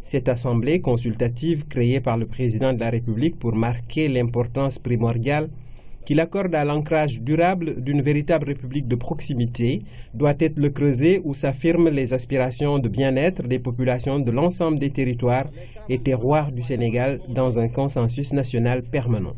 Cette assemblée consultative créée par le président de la République pour marquer l'importance primordiale qu'il accorde à l'ancrage durable d'une véritable république de proximité doit être le creuset où s'affirment les aspirations de bien-être des populations de l'ensemble des territoires et terroirs du Sénégal dans un consensus national permanent.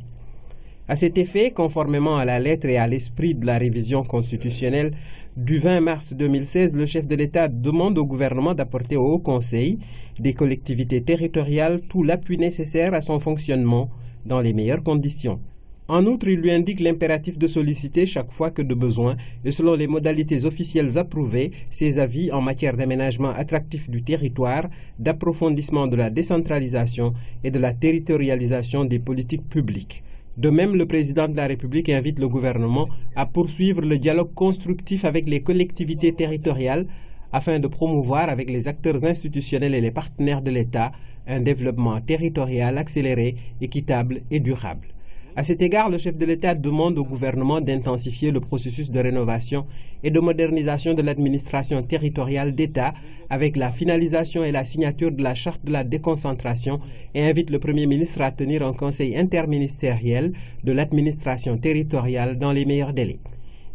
À cet effet, conformément à la lettre et à l'esprit de la révision constitutionnelle du 20 mars 2016, le chef de l'État demande au gouvernement d'apporter au Haut Conseil des collectivités territoriales tout l'appui nécessaire à son fonctionnement dans les meilleures conditions. En outre, il lui indique l'impératif de solliciter chaque fois que de besoin et selon les modalités officielles approuvées ses avis en matière d'aménagement attractif du territoire, d'approfondissement de la décentralisation et de la territorialisation des politiques publiques. De même, le président de la République invite le gouvernement à poursuivre le dialogue constructif avec les collectivités territoriales afin de promouvoir avec les acteurs institutionnels et les partenaires de l'État un développement territorial accéléré, équitable et durable. À cet égard, le chef de l'État demande au gouvernement d'intensifier le processus de rénovation et de modernisation de l'administration territoriale d'État avec la finalisation et la signature de la charte de la déconcentration et invite le Premier ministre à tenir un conseil interministériel de l'administration territoriale dans les meilleurs délais.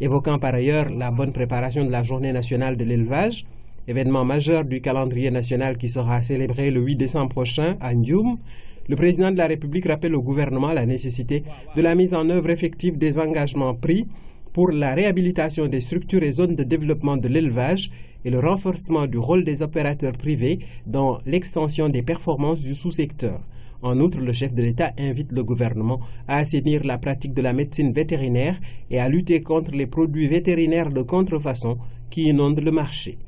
Évoquant par ailleurs la bonne préparation de la Journée nationale de l'élevage, événement majeur du calendrier national qui sera célébré le 8 décembre prochain à Ndioum, le président de la République rappelle au gouvernement la nécessité de la mise en œuvre effective des engagements pris pour la réhabilitation des structures et zones de développement de l'élevage et le renforcement du rôle des opérateurs privés dans l'extension des performances du sous-secteur. En outre, le chef de l'État invite le gouvernement à assainir la pratique de la médecine vétérinaire et à lutter contre les produits vétérinaires de contrefaçon qui inondent le marché.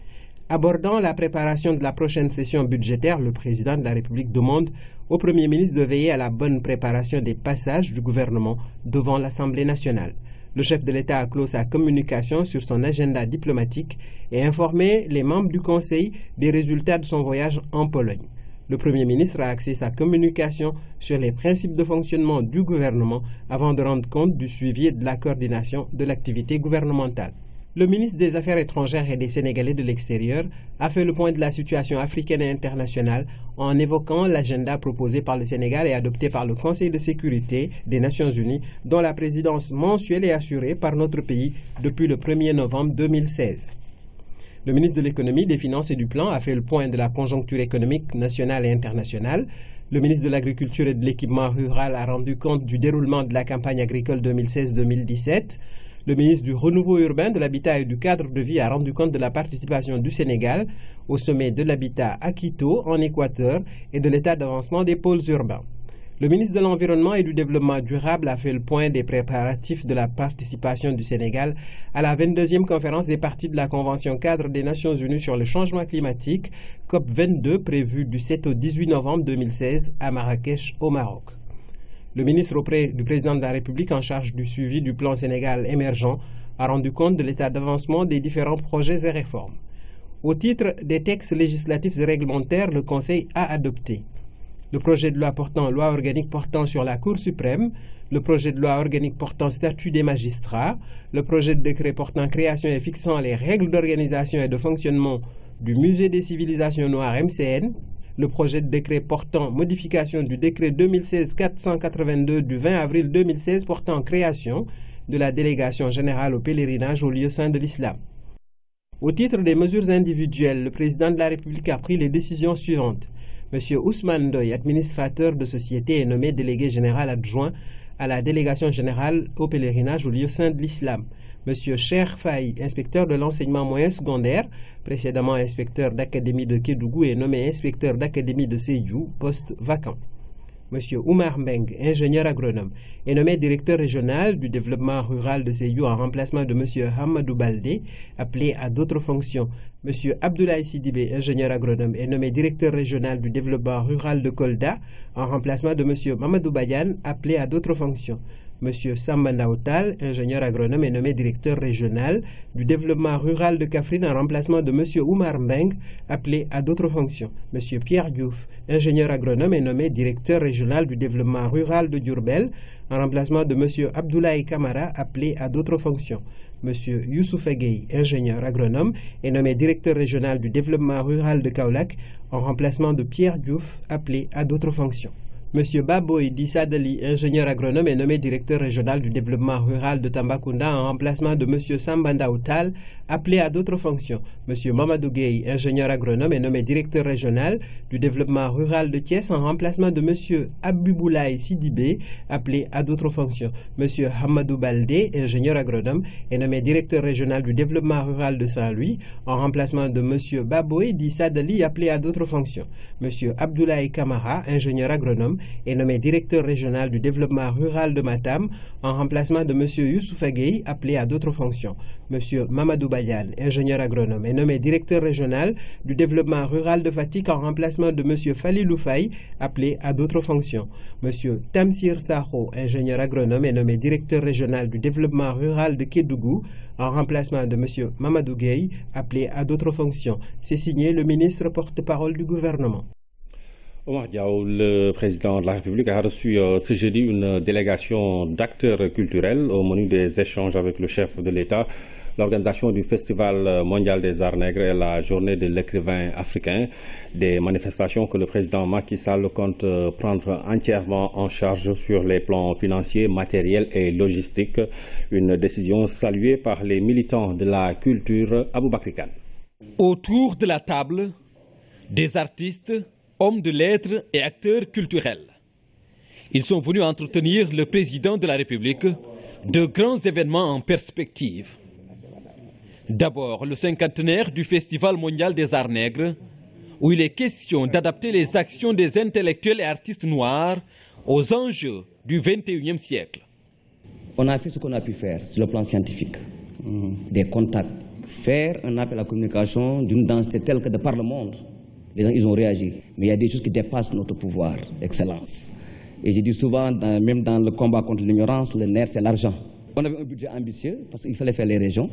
Abordant la préparation de la prochaine session budgétaire, le président de la République demande au Premier ministre de veiller à la bonne préparation des passages du gouvernement devant l'Assemblée nationale. Le chef de l'État a clos sa communication sur son agenda diplomatique et informé les membres du Conseil des résultats de son voyage en Pologne. Le Premier ministre a axé sa communication sur les principes de fonctionnement du gouvernement avant de rendre compte du suivi et de la coordination de l'activité gouvernementale. Le ministre des Affaires étrangères et des Sénégalais de l'extérieur a fait le point de la situation africaine et internationale en évoquant l'agenda proposé par le Sénégal et adopté par le Conseil de sécurité des Nations Unies, dont la présidence mensuelle est assurée par notre pays depuis le 1er novembre 2016. Le ministre de l'Économie, des Finances et du Plan a fait le point de la conjoncture économique nationale et internationale. Le ministre de l'Agriculture et de l'Équipement rural a rendu compte du déroulement de la campagne agricole 2016-2017. Le ministre du Renouveau urbain, de l'Habitat et du Cadre de vie a rendu compte de la participation du Sénégal au sommet de l'habitat à Quito, en Équateur, et de l'état d'avancement des pôles urbains. Le ministre de l'Environnement et du Développement durable a fait le point des préparatifs de la participation du Sénégal à la 22e conférence des parties de la Convention cadre des Nations Unies sur le changement climatique, COP22, prévue du 7 au 18 novembre 2016 à Marrakech, au Maroc. Le ministre auprès du président de la République en charge du suivi du plan Sénégal émergent a rendu compte de l'état d'avancement des différents projets et réformes. Au titre des textes législatifs et réglementaires, le Conseil a adopté le projet de loi portant loi organique portant sur la Cour suprême, le projet de loi organique portant statut des magistrats, le projet de décret portant création et fixant les règles d'organisation et de fonctionnement du Musée des civilisations noires MCN, le projet de décret portant modification du décret 2016-482 du 20 avril 2016 portant création de la délégation générale au pèlerinage au lieu saint de l'islam. Au titre des mesures individuelles, le président de la République a pris les décisions suivantes. M. Ousmane Ndoye, administrateur de société, est nommé délégué général adjoint à la délégation générale au pèlerinage au lieu saint de l'islam. M. Cheikh Faye, inspecteur de l'enseignement moyen secondaire, précédemment inspecteur d'académie de Kédougou, est nommé inspecteur d'académie de Sédhiou, poste vacant. M. Oumar Mbeng, ingénieur agronome, est nommé directeur régional du développement rural de Sédhiou en remplacement de M. Hamadou Baldé, appelé à d'autres fonctions. M. Abdoulaye Sidibé, ingénieur agronome, est nommé directeur régional du développement rural de Kolda en remplacement de M. Mamadou Badiane, appelé à d'autres fonctions. M. Sambanda Otal, ingénieur agronome, est nommé directeur régional du développement rural de Kaffrine en remplacement de M. Oumar Mbeng, appelé à d'autres fonctions. M. Pierre Diouf, ingénieur agronome, est nommé directeur régional du développement rural de Diourbel en remplacement de M. Abdoulaye Kamara, appelé à d'autres fonctions. M. Youssoupha Gueye, ingénieur agronome, est nommé directeur régional du développement rural de Kaolack en remplacement de Pierre Diouf, appelé à d'autres fonctions. M. Baboy Dissadali, ingénieur agronome, est nommé directeur régional du développement rural de Tambacounda en remplacement de M. Sambanda Outal, appelé à d'autres fonctions. M. Mamadou Gueye, ingénieur agronome, est nommé directeur régional du développement rural de Thiès en remplacement de M. Abiboulaye Sidibé, appelé à d'autres fonctions. M. Hamadou Baldé, ingénieur agronome, est nommé directeur régional du développement rural de Saint-Louis en remplacement de M. Baboy Dissadali, appelé à d'autres fonctions. M. Abdoulaye Kamara, ingénieur agronome, est nommé directeur régional du développement rural de Matam en remplacement de M. Youssoupha Gueye, appelé à d'autres fonctions. M. Mamadou Badiane, ingénieur agronome, est nommé directeur régional du développement rural de Fatick en remplacement de M. Falilou Faye, appelé à d'autres fonctions. M. Tamsir Saho, ingénieur agronome, est nommé directeur régional du développement rural de Kédougou en remplacement de M. Mamadou Gueye, appelé à d'autres fonctions. C'est signé le ministre porte-parole du gouvernement. Omar Diaw, le président de la République, a reçu ce jeudi une délégation d'acteurs culturels au menu des échanges avec le chef de l'État, l'organisation du Festival mondial des arts nègres et la journée de l'écrivain africain, des manifestations que le président Macky Sall compte prendre entièrement en charge sur les plans financiers, matériels et logistiques. Une décision saluée par les militants de la culture. Aboubakry Kane. Autour de la table, des artistes, hommes de lettres et acteurs culturels. Ils sont venus entretenir le président de la République de grands événements en perspective. D'abord, le cinquantenaire du Festival mondial des arts nègres, où il est question d'adapter les actions des intellectuels et artistes noirs aux enjeux du XXIe siècle. On a fait ce qu'on a pu faire sur le plan scientifique, des contacts, faire un appel à la communication d'une densité telle que de par le monde. Les gens, ils ont réagi. Mais il y a des choses qui dépassent notre pouvoir, excellence. Et j'ai dit souvent, même dans le combat contre l'ignorance, le nerf, c'est l'argent. On avait un budget ambitieux, parce qu'il fallait faire les régions.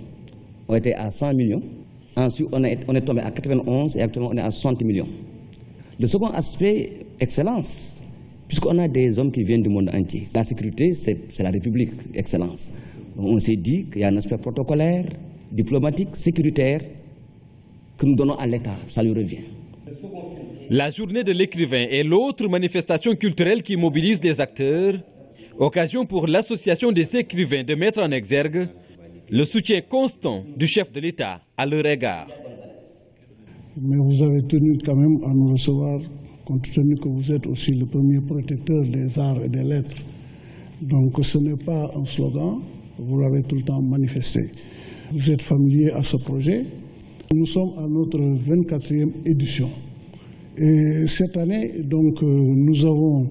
On était à 100 millions. Ensuite, on est tombé à 91 et actuellement, on est à 60 millions. Le second aspect, excellence, puisqu'on a des hommes qui viennent du monde entier. La sécurité, c'est la République, excellence. On s'est dit qu'il y a un aspect protocolaire, diplomatique, sécuritaire, que nous donnons à l'État. Ça lui revient. La journée de l'écrivain est l'autre manifestation culturelle qui mobilise les acteurs, occasion pour l'association des écrivains de mettre en exergue le soutien constant du chef de l'État à leur égard. Mais vous avez tenu quand même à nous recevoir, compte tenu que vous êtes aussi le premier protecteur des arts et des lettres. Donc ce n'est pas un slogan, vous l'avez tout le temps manifesté. Vous êtes familier à ce projet. Nous sommes à notre 24e édition. Et cette année, donc, nous avons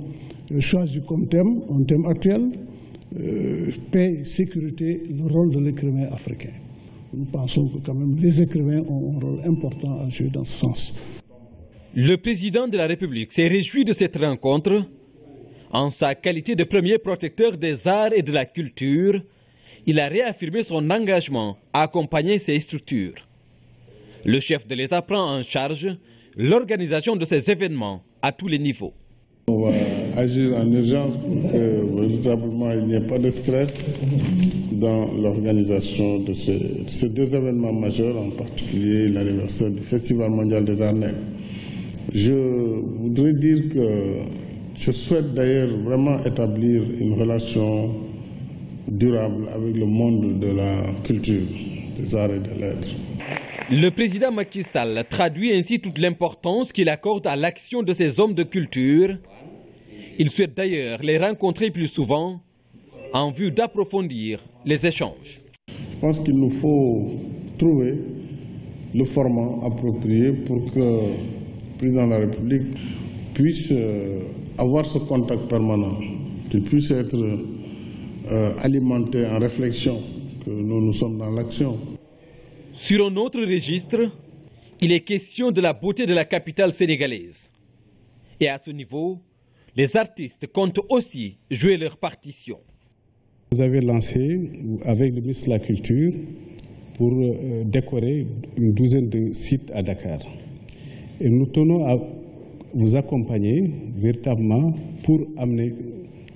choisi comme thème, un thème actuel, paix, sécurité, le rôle de l'écrivain africain. Nous pensons que quand même les écrivains ont un rôle important à jouer dans ce sens. Le président de la République s'est réjoui de cette rencontre. En sa qualité de premier protecteur des arts et de la culture, il a réaffirmé son engagement à accompagner ces structures. Le chef de l'État prend en charge l'organisation de ces événements à tous les niveaux. On va agir en urgence pour que véritablement il n'y ait pas de stress dans l'organisation de ces deux événements majeurs, en particulier l'anniversaire du Festival mondial des arts nègres. Je voudrais dire que je souhaite d'ailleurs vraiment établir une relation durable avec le monde de la culture, des arts et des lettres. Le président Macky Sall traduit ainsi toute l'importance qu'il accorde à l'action de ces hommes de culture. Il souhaite d'ailleurs les rencontrer plus souvent en vue d'approfondir les échanges. Je pense qu'il nous faut trouver le format approprié pour que le président de la République puisse avoir ce contact permanent, qu'il puisse être alimenté en réflexion, que nous sommes dans l'action. Sur un autre registre, il est question de la beauté de la capitale sénégalaise. Et à ce niveau, les artistes comptent aussi jouer leur partition. Vous avez lancé, avec le ministre de la Culture, pour décorer une douzaine de sites à Dakar. Et nous tenons à vous accompagner véritablement pour amener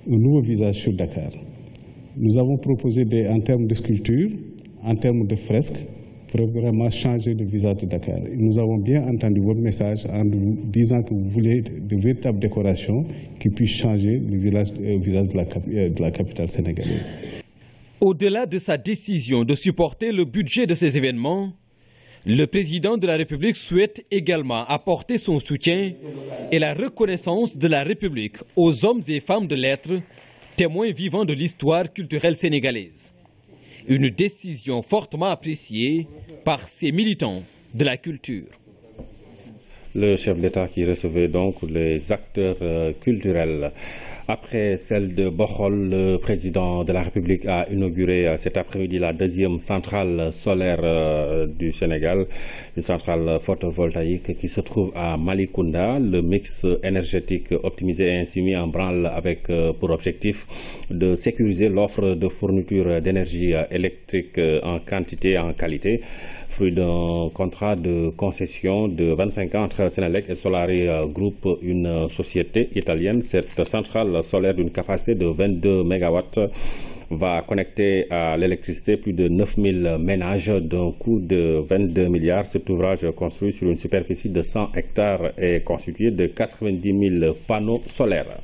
un nouveau visage sur Dakar. Nous avons proposé en termes de sculpture, en termes de fresques, pour vraiment changer le visage de Dakar. Et nous avons bien entendu votre message en nous disant que vous voulez de véritables décorations qui puissent changer le visage de la capitale sénégalaise. Au-delà de sa décision de supporter le budget de ces événements, le président de la République souhaite également apporter son soutien et la reconnaissance de la République aux hommes et femmes de lettres, témoins vivants de l'histoire culturelle sénégalaise. Une décision fortement appréciée par ces militants de la culture. Le chef d'État qui recevait donc les acteurs culturels. Après celle de Bokhol, le président de la République a inauguré cet après-midi la deuxième centrale solaire du Sénégal, une centrale photovoltaïque qui se trouve à Malicounda. Le mix énergétique optimisé est ainsi mis en branle avec pour objectif de sécuriser l'offre de fourniture d'énergie électrique en quantité et en qualité, fruit d'un contrat de concession de 25 ans entre Senelec et Solari Group, une société italienne. Cette centrale solaire d'une capacité de 22 MW va connecter à l'électricité plus de 9000 ménages d'un coût de 22 milliards. Cet ouvrage construit sur une superficie de 100 hectares est constitué de 90 000 panneaux solaires.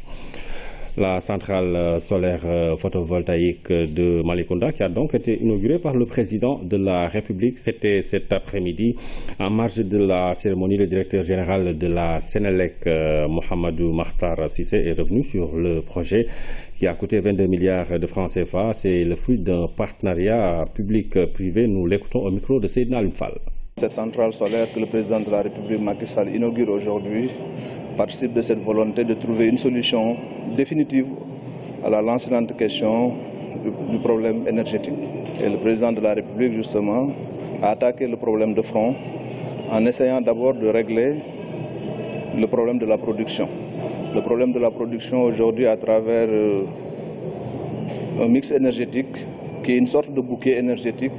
La centrale solaire photovoltaïque de Malicounda qui a donc été inaugurée par le président de la République. C'était cet après-midi. En marge de la cérémonie, le directeur général de la Senelec, Mohamedou Makhtar Cissé, est revenu sur le projet qui a coûté 22 milliards de francs CFA. C'est le fruit d'un partenariat public-privé. Nous l'écoutons au micro de Seydina Alioune. Cette centrale solaire que le président de la République Macky Sall inaugure aujourd'hui participe de cette volonté de trouver une solution définitive à la lancinante question du problème énergétique. Et le président de la République, justement, a attaqué le problème de front en essayant d'abord de régler le problème de la production. Le problème de la production aujourd'hui à travers un mix énergétique qui est une sorte de bouquet énergétique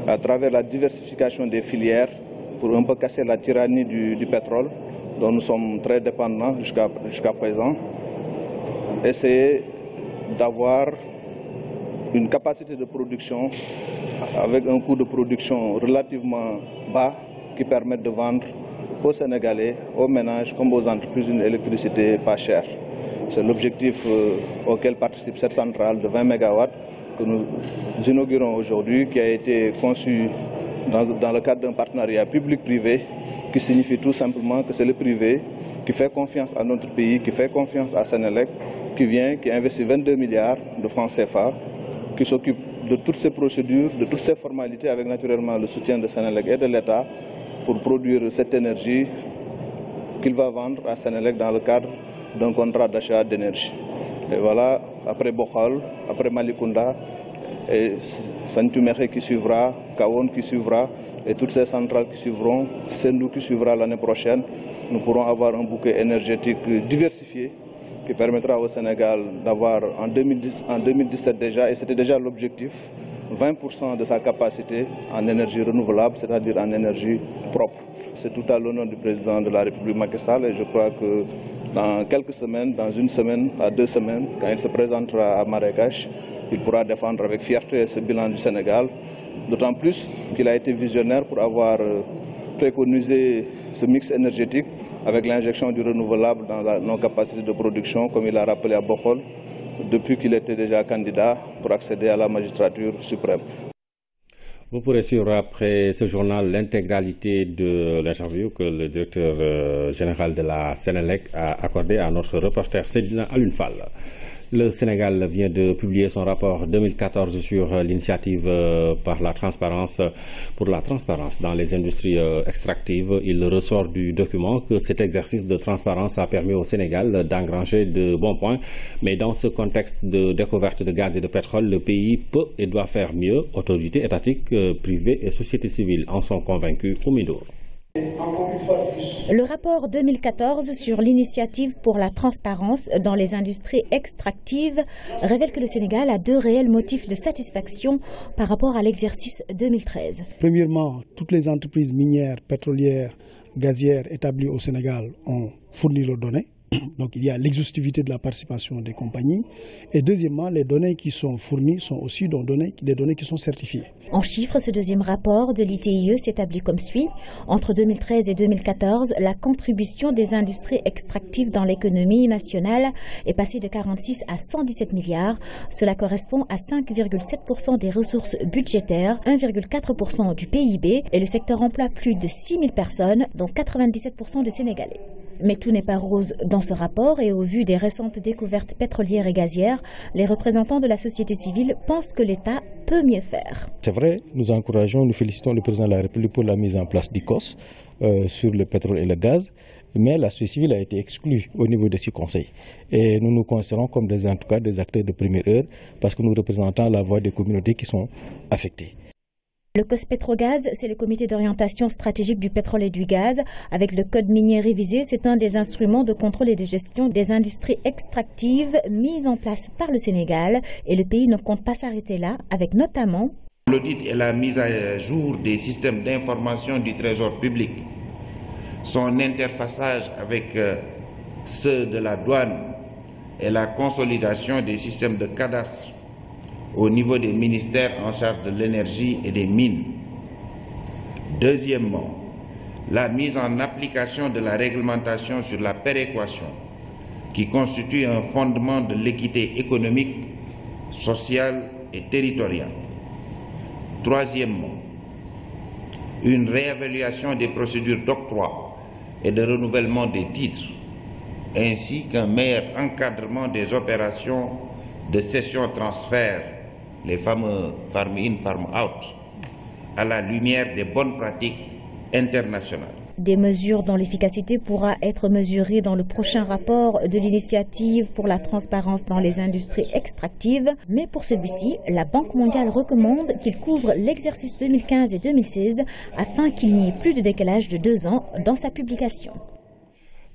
à travers la diversification des filières pour un peu casser la tyrannie du pétrole dont nous sommes très dépendants jusqu'à présent. Essayer d'avoir une capacité de production avec un coût de production relativement bas qui permette de vendre aux Sénégalais, aux ménages comme aux entreprises une électricité pas chère. C'est l'objectif auquel participe cette centrale de 20 MW que nous inaugurons aujourd'hui, qui a été conçu dans le cadre d'un partenariat public-privé, qui signifie tout simplement que c'est le privé qui fait confiance à notre pays, qui fait confiance à Senelec, qui investit 22 milliards de francs CFA, qui s'occupe de toutes ces procédures, de toutes ces formalités, avec naturellement le soutien de Senelec et de l'État, pour produire cette énergie qu'il va vendre à Senelec dans le cadre d'un contrat d'achat d'énergie. Et voilà, après Bokhol, après Malicounda, et Santumere qui suivra, Kawon qui suivra, et toutes ces centrales qui suivront, Sendou qui suivra l'année prochaine, nous pourrons avoir un bouquet énergétique diversifié qui permettra au Sénégal d'avoir en 2017 déjà, et c'était déjà l'objectif, 20% de sa capacité en énergie renouvelable, c'est-à-dire en énergie propre. C'est tout à l'honneur du président de la République Macky Sall et je crois que dans quelques semaines, dans une semaine à 2 semaines, quand il se présentera à Marrakech, il pourra défendre avec fierté ce bilan du Sénégal, d'autant plus qu'il a été visionnaire pour avoir préconisé ce mix énergétique avec l'injection du renouvelable dans nos capacités de production, comme il a rappelé à Bokhol, depuis qu'il était déjà candidat pour accéder à la magistrature suprême. Vous pourrez suivre après ce journal l'intégralité de l'interview que le directeur général de la Senelec a accordé à notre reporter Seydina Alioune. Le Sénégal vient de publier son rapport 2014 sur l'initiative pour la transparence dans les industries extractives. Il ressort du document que cet exercice de transparence a permis au Sénégal d'engranger de bons points. Mais dans ce contexte de découverte de gaz et de pétrole, le pays peut et doit faire mieux. Autorités étatiques, privées et sociétés civiles en sont convaincus au Mindour. Le rapport 2014 sur l'initiative pour la transparence dans les industries extractives révèle que le Sénégal a 2 réels motifs de satisfaction par rapport à l'exercice 2013. Premièrement, toutes les entreprises minières, pétrolières, gazières établies au Sénégal ont fourni leurs données. Donc il y a l'exhaustivité de la participation des compagnies. Et deuxièmement, les données qui sont fournies sont aussi des données qui sont certifiées. En chiffres, ce deuxième rapport de l'ITIE s'établit comme suit. Entre 2013 et 2014, la contribution des industries extractives dans l'économie nationale est passée de 46 à 117 milliards. Cela correspond à 5,7% des ressources budgétaires, 1,4% du PIB et le secteur emploie plus de 6 000 personnes, dont 97% de Sénégalais. Mais tout n'est pas rose dans ce rapport et au vu des récentes découvertes pétrolières et gazières, les représentants de la société civile pensent que l'État peut mieux faire. C'est vrai, nous félicitons le président de la République pour la mise en place d'ICOS sur le pétrole et le gaz, mais la société civile a été exclue au niveau de ce conseil. Et nous nous considérons comme des acteurs de première heure parce que nous représentons la voix des communautés qui sont affectées. Le COS-Pétrogaz, c'est le comité d'orientation stratégique du pétrole et du gaz. Avec le code minier révisé, c'est un des instruments de contrôle et de gestion des industries extractives mis en place par le Sénégal. Et le pays ne compte pas s'arrêter là, avec notamment l'audit et la mise à jour des systèmes d'information du Trésor public, son interfaçage avec ceux de la douane et la consolidation des systèmes de cadastre au niveau des ministères en charge de l'énergie et des mines. Deuxièmement, la mise en application de la réglementation sur la péréquation, qui constitue un fondement de l'équité économique, sociale et territoriale. Troisièmement, une réévaluation des procédures d'octroi et de renouvellement des titres, ainsi qu'un meilleur encadrement des opérations de cession-transfert, les fameux farm-in, farm-out, à la lumière des bonnes pratiques internationales. Des mesures dont l'efficacité pourra être mesurée dans le prochain rapport de l'initiative pour la transparence dans les industries extractives. Mais pour celui-ci, la Banque mondiale recommande qu'il couvre l'exercice 2015 et 2016 afin qu'il n'y ait plus de décalage de 2 ans dans sa publication.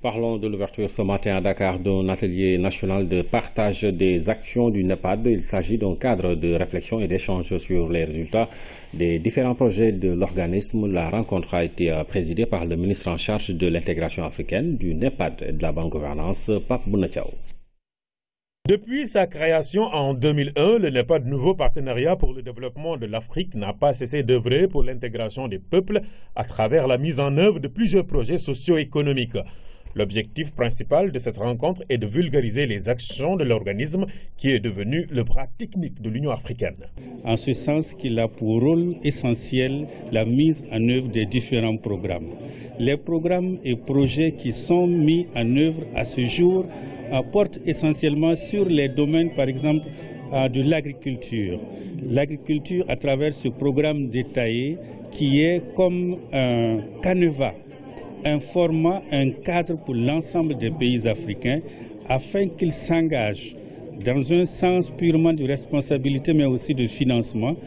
Parlons de l'ouverture ce matin à Dakar d'un atelier national de partage des actions du NEPAD. Il s'agit d'un cadre de réflexion et d'échange sur les résultats des différents projets de l'organisme. La rencontre a été présidée par le ministre en charge de l'intégration africaine, du NEPAD et de la bonne gouvernance, Pape Bounatiao. Depuis sa création en 2001, le NEPAD, nouveau partenariat pour le développement de l'Afrique, n'a pas cessé d'œuvrer pour l'intégration des peuples à travers la mise en œuvre de plusieurs projets socio-économiques. L'objectif principal de cette rencontre est de vulgariser les actions de l'organisme qui est devenu le bras technique de l'Union africaine. En ce sens qu'il a pour rôle essentiel la mise en œuvre des différents programmes. Les programmes et projets qui sont mis en œuvre à ce jour portent essentiellement sur les domaines, par exemple, de l'agriculture. L'agriculture à travers ce programme détaillé qui est comme un canevas, un format, un cadre pour l'ensemble des pays africains afin qu'ils s'engagent dans un sens purement de responsabilité mais aussi de financement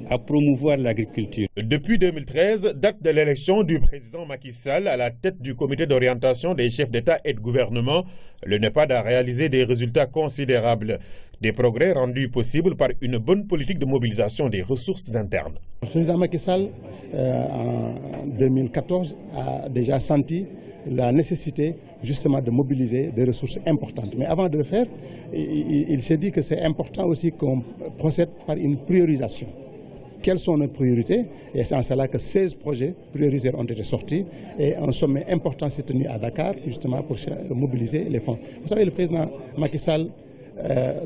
à promouvoir l'agriculture. Depuis 2013, date de l'élection du président Macky Sall à la tête du comité d'orientation des chefs d'État et de gouvernement, le NEPAD a réalisé des résultats considérables. Des progrès rendus possibles par une bonne politique de mobilisation des ressources internes. Le président Macky Sall, en 2014, a déjà senti la nécessité justement de mobiliser des ressources importantes. Mais avant de le faire, il s'est dit que c'est important aussi qu'on procède par une priorisation. Quelles sont nos priorités? Et c'est en cela que 16 projets prioritaires ont été sortis et un sommet important s'est tenu à Dakar justement pour mobiliser les fonds. Vous savez, le président Macky Sall,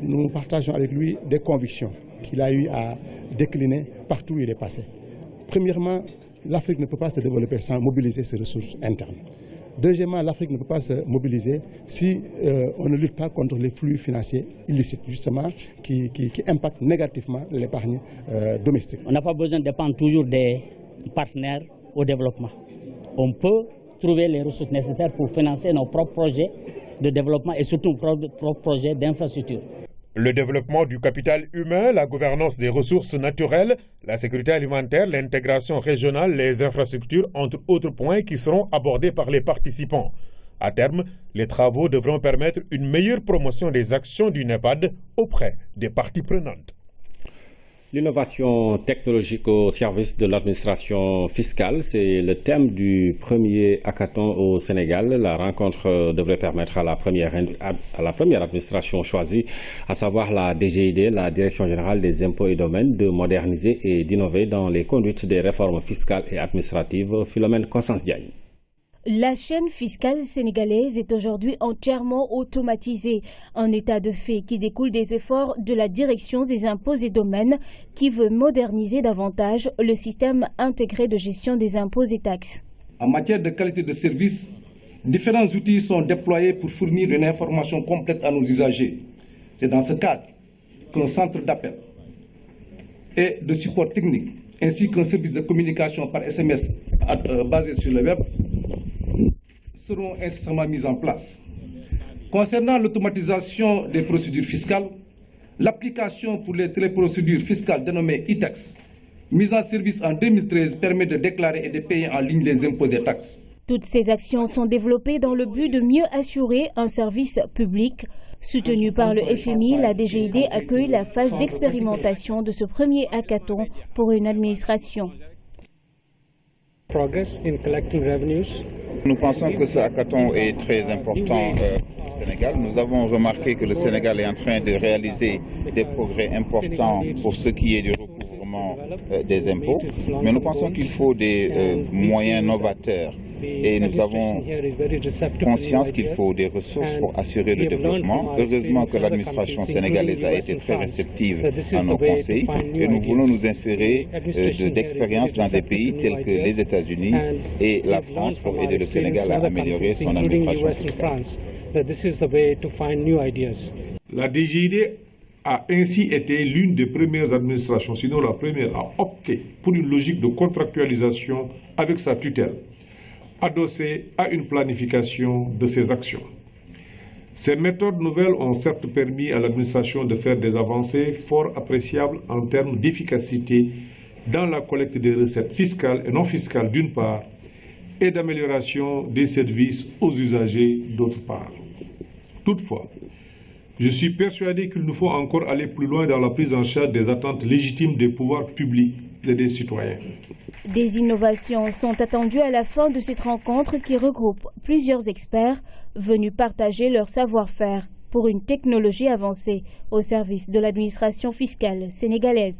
nous partageons avec lui des convictions qu'il a eu à décliner partout où il est passé. Premièrement, l'Afrique ne peut pas se développer sans mobiliser ses ressources internes. Deuxièmement, l'Afrique ne peut pas se mobiliser si on ne lutte pas contre les flux financiers illicites, justement, qui impactent négativement l'épargne domestique. On n'a pas besoin de dépendre toujours des partenaires au développement. On peut trouver les ressources nécessaires pour financer nos propres projets de développement et surtout nos propres projets d'infrastructure. Le développement du capital humain, la gouvernance des ressources naturelles, la sécurité alimentaire, l'intégration régionale, les infrastructures, entre autres points qui seront abordés par les participants. À terme, les travaux devront permettre une meilleure promotion des actions du NEPAD auprès des parties prenantes. L'innovation technologique au service de l'administration fiscale, c'est le thème du premier hackathon au Sénégal. La rencontre devrait permettre à la première administration choisie, à savoir la DGID, la Direction générale des impôts et domaines, de moderniser et d'innover dans les conduites des réformes fiscales et administratives. Philomène Constance Diagne. La chaîne fiscale sénégalaise est aujourd'hui entièrement automatisée, un état de fait qui découle des efforts de la Direction des impôts et domaines qui veut moderniser davantage le système intégré de gestion des impôts et taxes. En matière de qualité de service, différents outils sont déployés pour fournir une information complète à nos usagers. C'est dans ce cadre qu'un centre d'appel et de support technique ainsi qu'un service de communication par SMS basé sur le web seront incessamment mis en place. Concernant l'automatisation des procédures fiscales, l'application pour les téléprocédures fiscales dénommées e-tax, mise en service en 2013, permet de déclarer et de payer en ligne les impôts et taxes. Toutes ces actions sont développées dans le but de mieux assurer un service public. Soutenu par le FMI, la DGID accueille la phase d'expérimentation de ce premier hackathon pour une administration. Nous pensons que ce hackathon est très important au Sénégal. Nous avons remarqué que le Sénégal est en train de réaliser des progrès importants pour ce qui est du recouvrement des impôts. Mais nous pensons qu'il faut des moyens novateurs. Et nous avons conscience qu'il faut des ressources pour assurer le développement. Heureusement que l'administration sénégalaise a été très réceptive à nos conseils et nous voulons nous inspirer d'expériences dans des pays tels que les États-Unis et la France pour aider le Sénégal à améliorer son administration fiscale. La DGID a ainsi été l'une des premières administrations, sinon la première, à opter pour une logique de contractualisation avec sa tutelle, adossée à une planification de ses actions. Ces méthodes nouvelles ont certes permis à l'administration de faire des avancées fort appréciables en termes d'efficacité dans la collecte des recettes fiscales et non fiscales d'une part, et d'amélioration des services aux usagers d'autre part. Toutefois, je suis persuadé qu'il nous faut encore aller plus loin dans la prise en charge des attentes légitimes des pouvoirs publics et des citoyens. Des innovations sont attendues à la fin de cette rencontre qui regroupe plusieurs experts venus partager leur savoir-faire pour une technologie avancée au service de l'administration fiscale sénégalaise.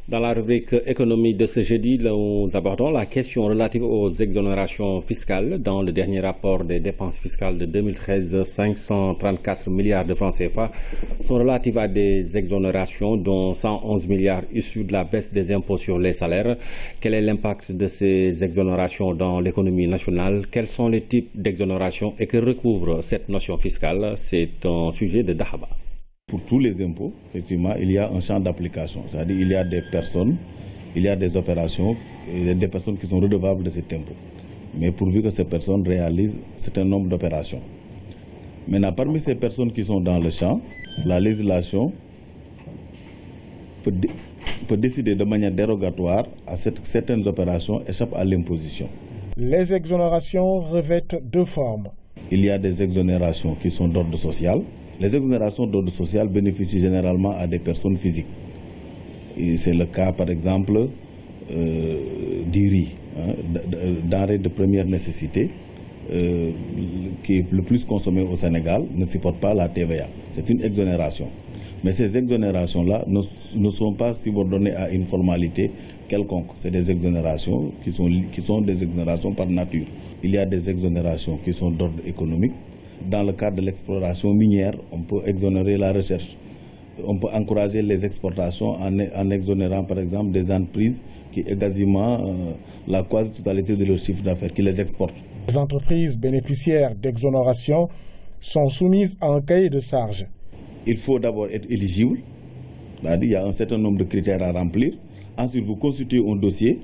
Dans la rubrique économie de ce jeudi, nous abordons la question relative aux exonérations fiscales. Dans le dernier rapport des dépenses fiscales de 2013, 534 milliards de francs CFA sont relatives à des exonérations, dont 111 milliards issus de la baisse des impôts sur les salaires. Quel est l'impact de ces exonérations dans l'économie nationale? Quels sont les types d'exonérations et que recouvre cette notion fiscale? C'est un sujet de Dahaba. Pour tous les impôts, effectivement, il y a un champ d'application. C'est-à-dire qu'il y a des personnes, il y a des opérations, il y a des personnes qui sont redevables de cet impôt. Mais pourvu que ces personnes réalisent un certain nombre d'opérations. Maintenant, parmi ces personnes qui sont dans le champ, la législation peut décider de manière dérogatoire à certaines opérations échappent à l'imposition. Les exonérations revêtent deux formes. Il y a des exonérations qui sont d'ordre social. Les exonérations d'ordre social bénéficient généralement à des personnes physiques. C'est le cas, par exemple, du riz, denrée de première nécessité, qui est le plus consommé au Sénégal, ne supporte pas la TVA. C'est une exonération. Mais ces exonérations-là ne sont pas subordonnées à une formalité quelconque. C'est des exonérations qui sont des exonérations par nature. Il y a des exonérations qui sont d'ordre économique. Dans le cadre de l'exploration minière, on peut exonérer la recherche. On peut encourager les exportations en exonérant, par exemple, des entreprises qui ont quasiment la quasi-totalité de leur chiffre d'affaires, qui les exportent. Les entreprises bénéficiaires d'exonération sont soumises à un cahier de charges. Il faut d'abord être éligible. Il y a un certain nombre de critères à remplir. Ensuite, vous constituez un dossier.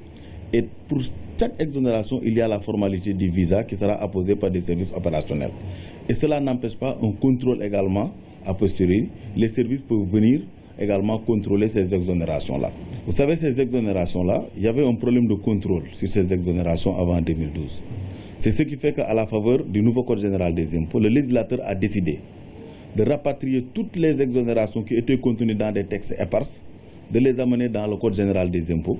Et pour chaque exonération, il y a la formalité du visa qui sera apposée par des services opérationnels. Et cela n'empêche pas un contrôle également a posteriori. Les services peuvent venir également contrôler ces exonérations-là. Vous savez, ces exonérations-là, il y avait un problème de contrôle sur ces exonérations avant 2012. C'est ce qui fait qu'à la faveur du nouveau Code général des impôts, le législateur a décidé de rapatrier toutes les exonérations qui étaient contenues dans des textes éparses, de les amener dans le Code général des impôts,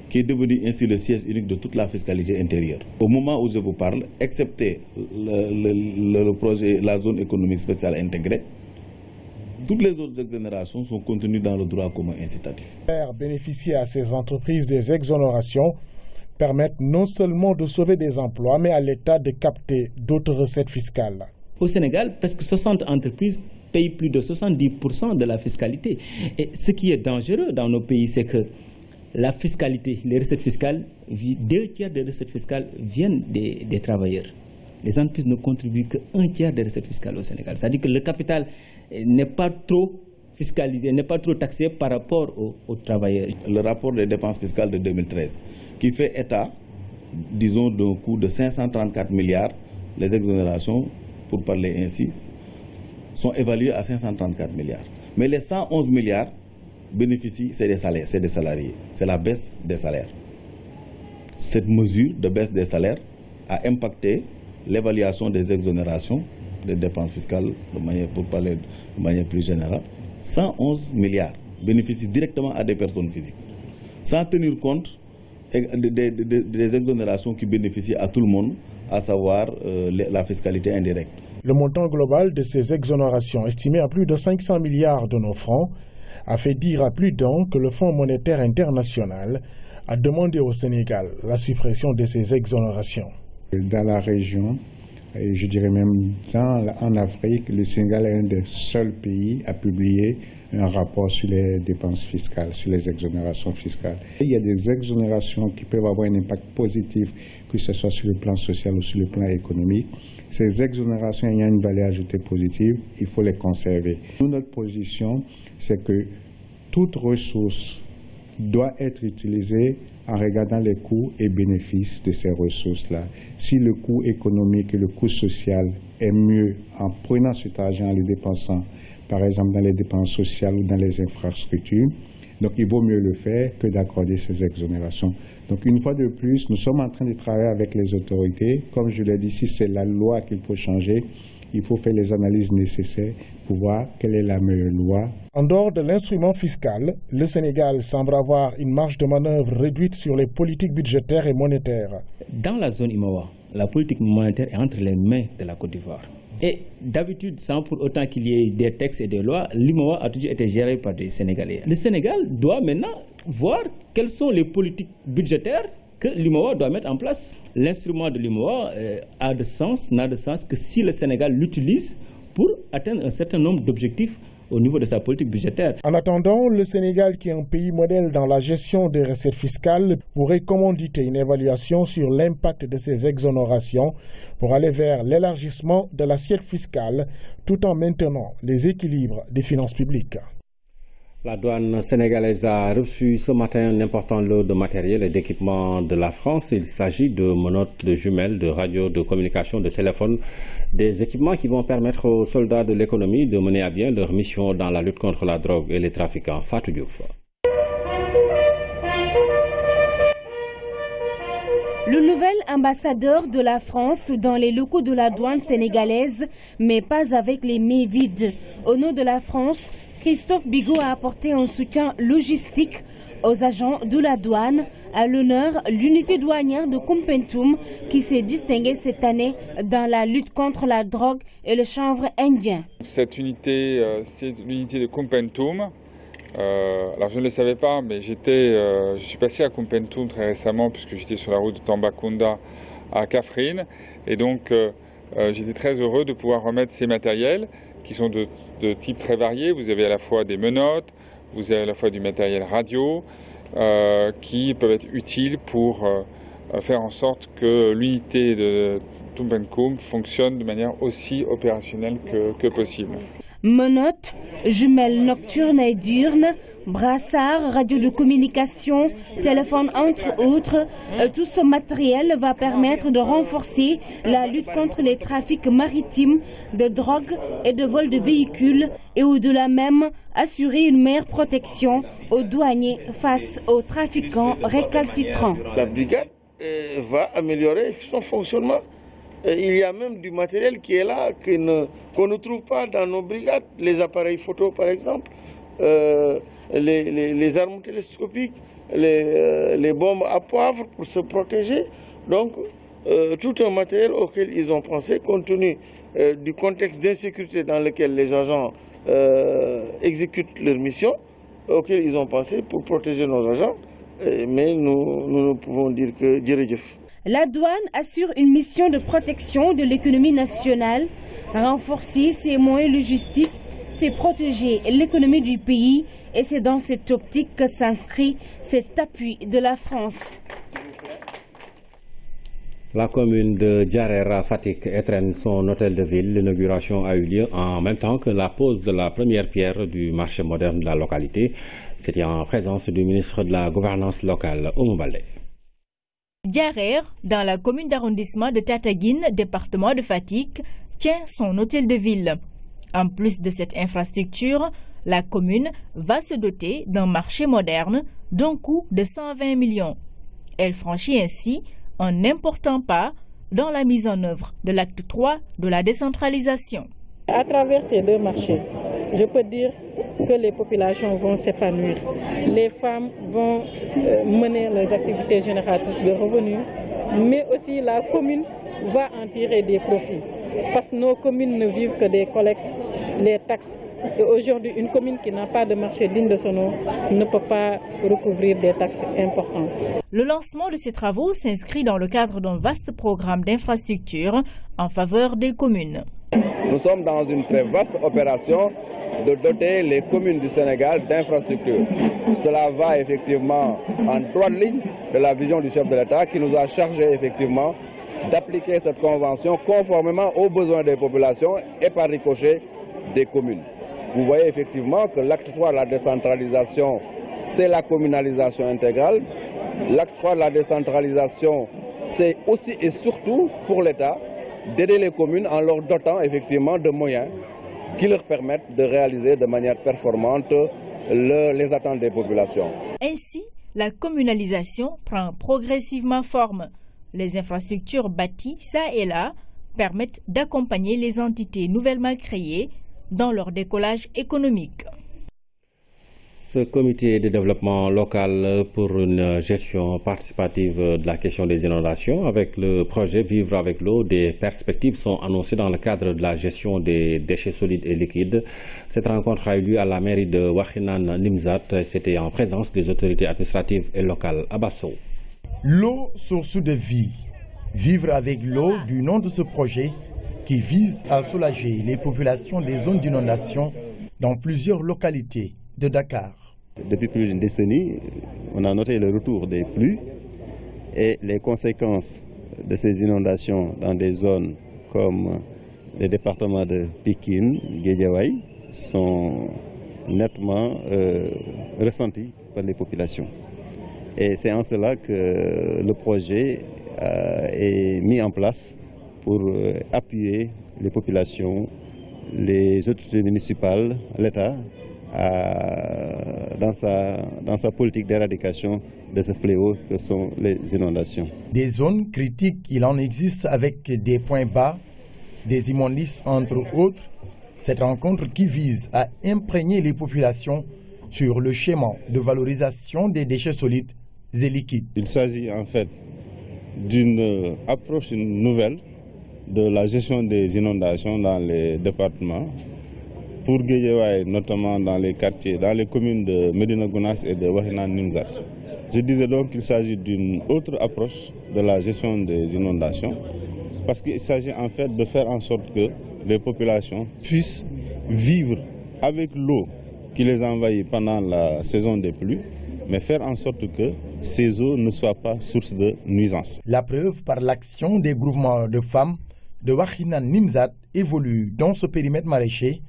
qui est devenu ainsi le siège unique de toute la fiscalité intérieure. Au moment où je vous parle, excepté le projet, la zone économique spéciale intégrée, toutes les autres exonérations sont contenues dans le droit commun incitatif. Faire bénéficier à ces entreprises des exonérations permettent non seulement de sauver des emplois, mais à l'État de capter d'autres recettes fiscales. Au Sénégal, presque 60 entreprises payent plus de 70% de la fiscalité. Et ce qui est dangereux dans nos pays, c'est que la fiscalité, les recettes fiscales, 2 tiers des recettes fiscales viennent des travailleurs. Les entreprises ne contribuent qu'1 tiers des recettes fiscales au Sénégal. C'est-à-dire que le capital n'est pas trop fiscalisé, n'est pas trop taxé par rapport aux travailleurs. Le rapport des dépenses fiscales de 2013, qui fait état, disons, d'un coût de 534 milliards, les exonérations, pour parler ainsi, sont évaluées à 534 milliards. Mais les 111 milliards bénéficient, c'est des salaires, c'est des salariés. C'est la baisse des salaires. Cette mesure de baisse des salaires a impacté l'évaluation des exonérations des dépenses fiscales, pour parler de manière plus générale. 111 milliards bénéficient directement à des personnes physiques, sans tenir compte des exonérations qui bénéficient à tout le monde, à savoir la fiscalité indirecte. Le montant global de ces exonérations, estimé à plus de 500 milliards de nos francs, a fait dire à plus d'un que le Fonds monétaire international a demandé au Sénégal la suppression de ces exonérations. Dans la région, et je dirais même en Afrique, le Sénégal est un des seuls pays à publier un rapport sur les dépenses fiscales, sur les exonérations fiscales. Et il y a des exonérations qui peuvent avoir un impact positif, que ce soit sur le plan social ou sur le plan économique. Ces exonérations ayant une valeur ajoutée positive, il faut les conserver. Notre position, c'est que toute ressource doit être utilisée en regardant les coûts et bénéfices de ces ressources-là. Si le coût économique et le coût social est mieux en prenant cet argent, en le dépensant, par exemple dans les dépenses sociales ou dans les infrastructures, donc il vaut mieux le faire que d'accorder ces exonérations. Donc une fois de plus, nous sommes en train de travailler avec les autorités. Comme je l'ai dit, si c'est la loi qu'il faut changer, il faut faire les analyses nécessaires pour voir quelle est la meilleure loi. En dehors de l'instrument fiscal, le Sénégal semble avoir une marge de manœuvre réduite sur les politiques budgétaires et monétaires. Dans la zone IMOA, la politique monétaire est entre les mains de la Côte d'Ivoire. Et d'habitude, sans pour autant qu'il y ait des textes et des lois, l'IMOA a toujours été géré par des Sénégalais. Le Sénégal doit maintenant voir quelles sont les politiques budgétaires que l'IMOA doit mettre en place. L'instrument de l'IMOA n'a de sens que si le Sénégal l'utilise pour atteindre un certain nombre d'objectifs au niveau de sa politique budgétaire. En attendant, le Sénégal, qui est un pays modèle dans la gestion des recettes fiscales, pourrait commanditer une évaluation sur l'impact de ces exonérations pour aller vers l'élargissement de l'assiette fiscale tout en maintenant les équilibres des finances publiques. La douane sénégalaise a reçu ce matin un important lot de matériel et d'équipements de la France. Il s'agit de menottes, de jumelles, de radios, de communication, de téléphones, des équipements qui vont permettre aux soldats de l'économie de mener à bien leur mission dans la lutte contre la drogue et les trafiquants. Fatou Diouf. Le nouvel ambassadeur de la France dans les locaux de la douane sénégalaise, mais pas avec les mains vides. Au nom de la France, Christophe Bigot a apporté un soutien logistique aux agents de la douane. À l'honneur, l'unité douanière de Koumpentoum qui s'est distinguée cette année dans la lutte contre la drogue et le chanvre indien. Cette unité, c'est l'unité de Koumpentoum. Alors je ne le savais pas, mais je suis passé à Koumpentoum très récemment puisque j'étais sur la route de Tambacounda à Kaffrine. Et donc j'étais très heureux de pouvoir remettre ces matériels qui sont de types très variés. Vous avez à la fois des menottes, vous avez à la fois du matériel radio qui peuvent être utiles pour faire en sorte que l'unité de Koumpentoum fonctionne de manière aussi opérationnelle que possible. menottes, jumelles nocturnes et diurnes, brassards, radio de communication, téléphone entre autres. Tout ce matériel va permettre de renforcer la lutte contre les trafics maritimes de drogue et de vol de véhicules et au-delà même assurer une meilleure protection aux douaniers face aux trafiquants récalcitrants. La brigade va améliorer son fonctionnement. Il y a même du matériel qui est là qu'on ne trouve pas dans nos brigades, les appareils photo par exemple. Les armes télescopiques, les bombes à poivre pour se protéger. Donc, tout un matériel auquel ils ont pensé, compte tenu du contexte d'insécurité dans lequel les agents exécutent leur mission, auquel ils ont pensé pour protéger nos agents. Mais nous ne pouvons dire que djérejef. La douane assure une mission de protection de l'économie nationale, renforcer ses moyens logistiques, c'est protéger l'économie du pays et c'est dans cette optique que s'inscrit cet appui de la France. La commune de Diarère Fatick étrenne son hôtel de ville. L'inauguration a eu lieu en même temps que la pose de la première pierre du marché moderne de la localité. C'était en présence du ministre de la Gouvernance locale, Oumou Baldé. Diarère, dans la commune d'arrondissement de Tataguine, département de Fatick, tient son hôtel de ville. En plus de cette infrastructure, la commune va se doter d'un marché moderne d'un coût de 120 millions. Elle franchit ainsi un important pas dans la mise en œuvre de l'acte 3 de la décentralisation. À travers ces deux marchés, je peux dire que les populations vont s'épanouir. Les femmes vont mener leurs activités génératrices de revenus, mais aussi la commune va en tirer des profits. Parce que nos communes ne vivent que des collectes, les taxes. Et aujourd'hui, une commune qui n'a pas de marché digne de son nom ne peut pas recouvrir des taxes importantes. Le lancement de ces travaux s'inscrit dans le cadre d'un vaste programme d'infrastructures en faveur des communes. Nous sommes dans une très vaste opération de doter les communes du Sénégal d'infrastructures. Cela va effectivement en droite ligne de la vision du chef de l'État qui nous a chargé effectivement d'appliquer cette convention conformément aux besoins des populations et par ricochet des communes. Vous voyez effectivement que l'acte 3 de la décentralisation, c'est la communalisation intégrale. L'acte 3 de la décentralisation, c'est aussi et surtout pour l'État d'aider les communes en leur dotant effectivement de moyens qui leur permettent de réaliser de manière performante les attentes des populations. Ainsi, la communalisation prend progressivement forme. Les infrastructures bâties ça et là permettent d'accompagner les entités nouvellement créées dans leur décollage économique. Ce comité de développement local pour une gestion participative de la question des inondations avec le projet Vivre avec l'eau, des perspectives sont annoncées dans le cadre de la gestion des déchets solides et liquides. Cette rencontre a eu lieu à la mairie de Wakhinane Nimzatt. C'était en présence des autorités administratives et locales à Basso. L'eau, source de vie. Vivre avec l'eau, du nom de ce projet qui vise à soulager les populations des zones d'inondation dans plusieurs localités de Dakar. Depuis plus d'une décennie, on a noté le retour des pluies et les conséquences de ces inondations dans des zones comme les départements de Pikine, Guédiawaye sont nettement ressenties par les populations. Et c'est en cela que le projet est mis en place pour appuyer les populations, les autorités municipales, l'État, dans sa politique d'éradication de ce fléau que sont les inondations. Des zones critiques, il en existe avec des points bas, des immondices entre autres. Cette rencontre qui vise à imprégner les populations sur le schéma de valorisation des déchets solides et liquides. Il s'agit en fait d'une approche nouvelle de la gestion des inondations dans les départements. Pour Guédiawaye, notamment dans les quartiers, dans les communes de Médina Gounass et de Wakhinane Nimzatt. Je disais donc qu'il s'agit d'une autre approche de la gestion des inondations, parce qu'il s'agit en fait de faire en sorte que les populations puissent vivre avec l'eau qui les envahit pendant la saison des pluies, mais faire en sorte que ces eaux ne soient pas source de nuisances. La preuve par l'action des groupements de femmes de Wakhinane Nimzatt évolue dans ce périmètre maraîcher,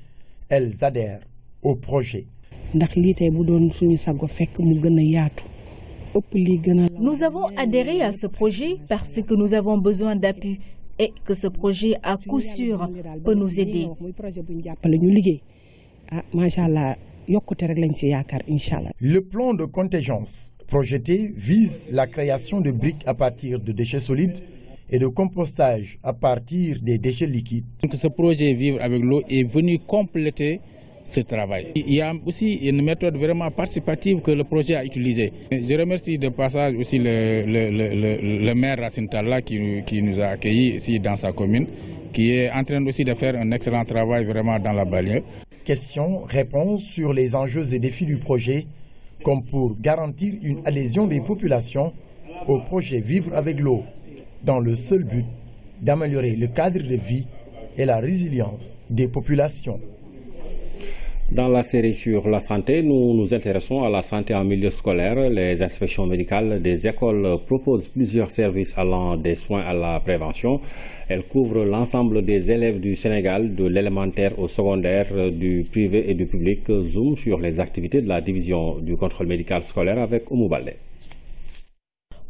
elles adhèrent au projet. Nous avons adhéré à ce projet parce que nous avons besoin d'appui et que ce projet à coup sûr peut nous aider. Le plan de contingence projeté vise la création de briques à partir de déchets solides et de compostage à partir des déchets liquides. Donc ce projet Vivre avec l'eau est venu compléter ce travail. Il y a aussi une méthode vraiment participative que le projet a utilisée. Je remercie de passage aussi le maire Racine Talla qui nous a accueillis ici dans sa commune, qui est en train aussi de faire un excellent travail vraiment dans la banlieue. Questions, réponses sur les enjeux et défis du projet, comme pour garantir une adhésion des populations au projet Vivre avec l'eau, dans le seul but d'améliorer le cadre de vie et la résilience des populations. Dans la série sur la santé, nous nous intéressons à la santé en milieu scolaire. Les inspections médicales des écoles proposent plusieurs services allant des soins à la prévention. Elles couvrent l'ensemble des élèves du Sénégal, de l'élémentaire au secondaire, du privé et du public. Zoom sur les activités de la division du contrôle médical scolaire avec Oumou Baldé.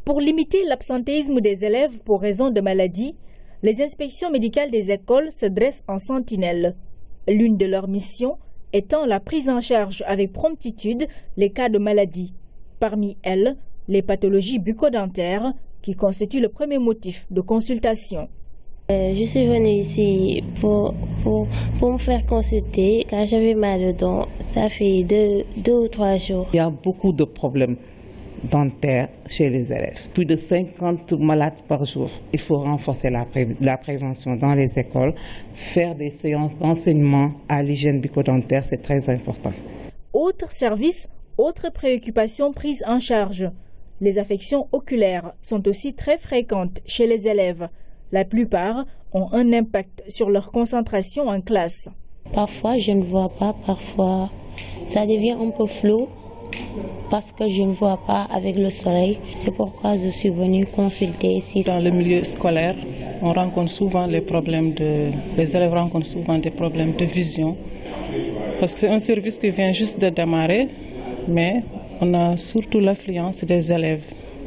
Pour limiter l'absentéisme des élèves pour raison de maladie, les inspections médicales des écoles se dressent en sentinelle. L'une de leurs missions étant la prise en charge avec promptitude les cas de maladie. Parmi elles, les pathologies bucco-dentaires qui constituent le premier motif de consultation. Je suis venue ici pour me faire consulter car j'avais mal aux dents. Ça fait deux ou 3 jours. Il y a beaucoup de problèmes dentaires chez les élèves. Plus de 50 malades par jour. Il faut renforcer la prévention dans les écoles, faire des séances d'enseignement à l'hygiène bucco-dentaire, c'est très important. Autre service, autre préoccupation prise en charge. Les affections oculaires sont aussi très fréquentes chez les élèves. La plupart ont un impact sur leur concentration en classe. Parfois, je ne vois pas, parfois, ça devient un peu flou. Parce que je ne vois pas avec le soleil. C'est pourquoi je suis venue consulter ici. Dans le milieu scolaire, on rencontre souvent les élèves rencontrent souvent des problèmes de vision. Parce que c'est un service qui vient juste de démarrer, mais on a surtout l'affluence des élèves.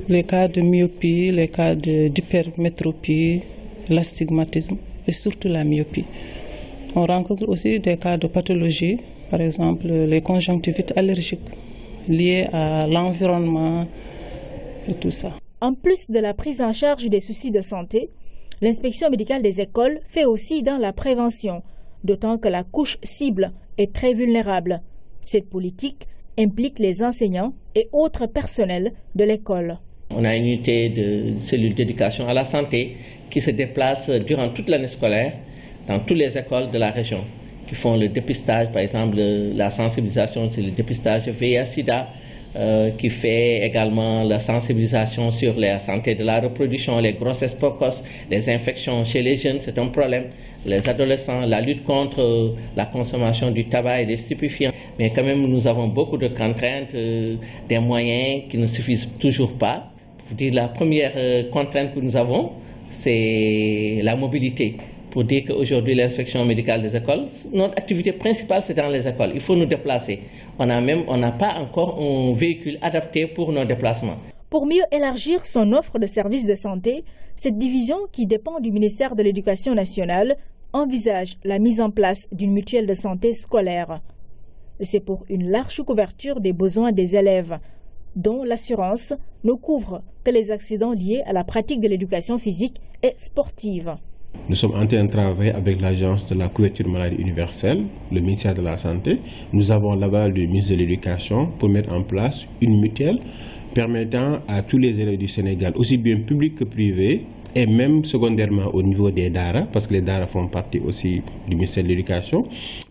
Les cas de myopie, les cas d'hypermétropie, l'astigmatisme et surtout la myopie. On rencontre aussi des cas de pathologie, par exemple les conjonctivites allergiques, liées à l'environnement et tout ça. En plus de la prise en charge des soucis de santé, l'inspection médicale des écoles fait aussi dans la prévention, d'autant que la couche cible est très vulnérable. Cette politique implique les enseignants et autres personnels de l'école. On a une unité de cellule d'éducation à la santé qui se déplace durant toute l'année scolaire dans toutes les écoles de la région, qui font le dépistage, par exemple la sensibilisation sur le dépistage VIH-Sida, qui fait également la sensibilisation sur la santé de la reproduction, les grossesses précoces, les infections chez les jeunes, c'est un problème, les adolescents, la lutte contre la consommation du tabac et des stupéfiants. Mais quand même, nous avons beaucoup de contraintes, des moyens qui ne suffisent toujours pas. Pour dire, la première contrainte que nous avons, c'est la mobilité. Pour dire qu'aujourd'hui, l'inspection médicale des écoles, notre activité principale, c'est dans les écoles. Il faut nous déplacer. On n'a pas encore un véhicule adapté pour nos déplacements. Pour mieux élargir son offre de services de santé, cette division, qui dépend du ministère de l'Éducation nationale, envisage la mise en place d'une mutuelle de santé scolaire. C'est pour une large couverture des besoins des élèves, dont l'assurance ne couvre que les accidents liés à la pratique de l'éducation physique et sportive. Nous sommes en train de travailler avec l'Agence de la couverture maladie universelle, le ministère de la Santé. Nous avons l'aval du ministre de l'Éducation pour mettre en place une mutuelle permettant à tous les élèves du Sénégal, aussi bien publics que privés, et même secondairement au niveau des DARA, parce que les DARA font partie aussi du ministère de l'Éducation,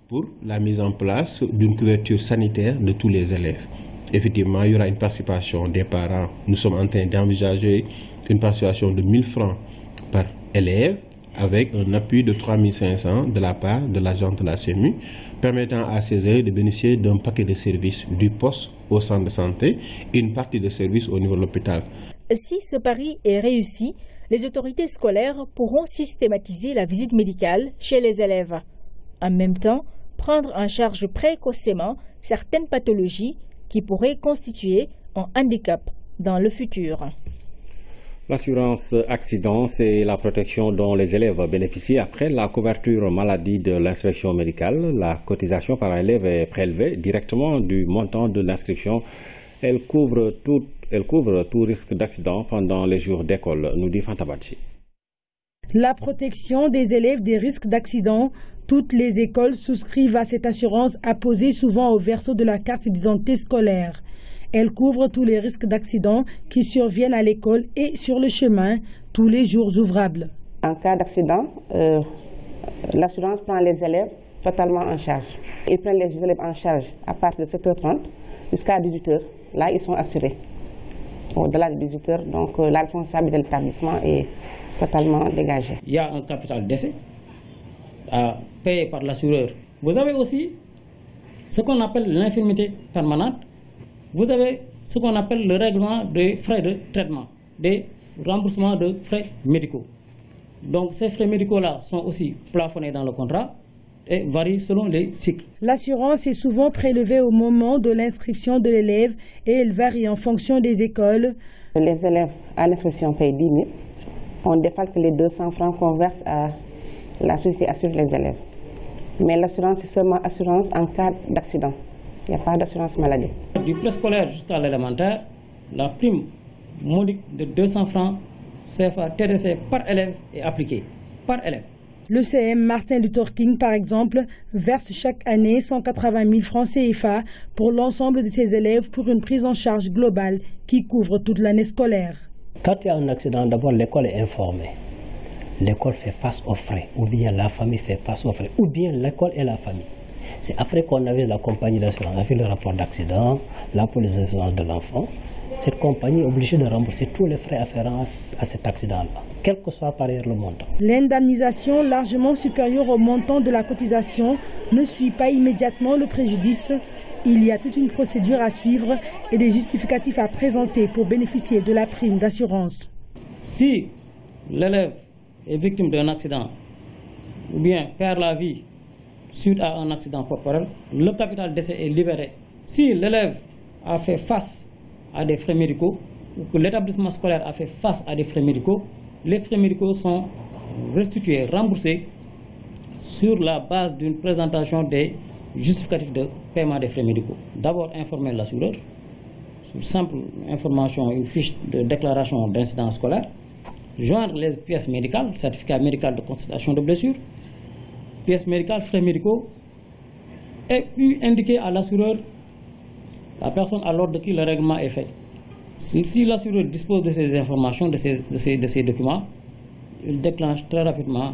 pour la mise en place d'une couverture sanitaire de tous les élèves. Effectivement, il y aura une participation des parents. Nous sommes en train d'envisager une participation de 1 000 francs par élève, avec un appui de 3 500 de la part de l'agent de la CMU, permettant à ces élèves de bénéficier d'un paquet de services du poste au centre de santé et une partie de services au niveau de l'hôpital. Si ce pari est réussi, les autorités scolaires pourront systématiser la visite médicale chez les élèves. En même temps, prendre en charge précocement certaines pathologies qui pourraient constituer un handicap dans le futur. L'assurance accident, c'est la protection dont les élèves bénéficient après la couverture maladie de l'inspection médicale. La cotisation par élève est prélevée directement du montant de l'inscription. Elle couvre tout risque d'accident pendant les jours d'école, nous dit Fantabachi. La protection des élèves des risques d'accident. Toutes les écoles souscrivent à cette assurance apposée souvent au verso de la carte d'identité scolaire. Elle couvre tous les risques d'accident qui surviennent à l'école et sur le chemin, tous les jours ouvrables. En cas d'accident, l'assurance prend les élèves totalement en charge. Ils prennent les élèves en charge à partir de 7h30 jusqu'à 18h. Là, ils sont assurés. Au-delà de 18h, donc la responsabilité de l'établissement est totalement dégagée. Il y a un capital décès à payer par l'assureur. Vous avez aussi ce qu'on appelle l'infirmité permanente. Vous avez ce qu'on appelle le règlement des frais de traitement, des remboursements de frais médicaux. Donc ces frais médicaux-là sont aussi plafonnés dans le contrat et varient selon les cycles. L'assurance est souvent prélevée au moment de l'inscription de l'élève et elle varie en fonction des écoles. Les élèves à l'inscription payent 10 000. On défalque les 200 francs qu'on verse à la société assure les élèves. Mais l'assurance, c'est seulement assurance en cas d'accident. Il n'y a pas d'assurance maladie. Du préscolaire jusqu'à l'élémentaire, la prime modique de 200 francs CFA TDC par élève est appliquée. Par élève. Le CM Martin Luther King, par exemple, verse chaque année 180 000 francs CFA pour l'ensemble de ses élèves pour une prise en charge globale qui couvre toute l'année scolaire. Quand il y a un accident, d'abord l'école est informée. L'école fait face aux frais, ou bien la famille fait face aux frais, ou bien l'école et la famille. C'est après qu'on avait la compagnie d'assurance, avec le rapport d'accident, la police d'assurance de l'enfant. Cette compagnie est obligée de rembourser tous les frais afférents à cet accident-là, quel que soit par ailleurs le montant. L'indemnisation largement supérieure au montant de la cotisation ne suit pas immédiatement le préjudice. Il y a toute une procédure à suivre et des justificatifs à présenter pour bénéficier de la prime d'assurance. Si l'élève est victime d'un accident ou bien perd la vie suite à un accident corporel, le capital décès est libéré. Si l'élève a fait face à des frais médicaux ou que l'établissement scolaire a fait face à des frais médicaux, les frais médicaux sont restitués, remboursés sur la base d'une présentation des justificatifs de paiement des frais médicaux. D'abord informer l'assureur, sur simple information, une fiche de déclaration d'incident scolaire, joindre les pièces médicales, certificat médical de constatation de blessure, pièces médicales, frais médicaux, et puis indiquer à l'assureur la personne à l'ordre de qui le règlement est fait. Si l'assureur dispose de ces informations, de ces documents, il déclenche très rapidement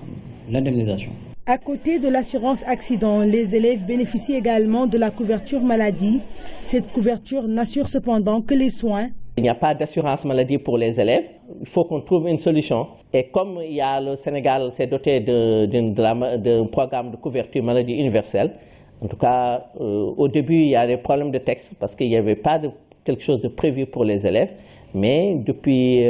l'indemnisation. À côté de l'assurance accident, les élèves bénéficient également de la couverture maladie. Cette couverture n'assure cependant que les soins. Il n'y a pas d'assurance maladie pour les élèves. Il faut qu'on trouve une solution. Et comme le Sénégal s'est doté d'un programme de couverture maladie universelle, en tout cas, au début, il y a des problèmes de texte parce qu'il n'y avait pas quelque chose de prévu pour les élèves. Mais depuis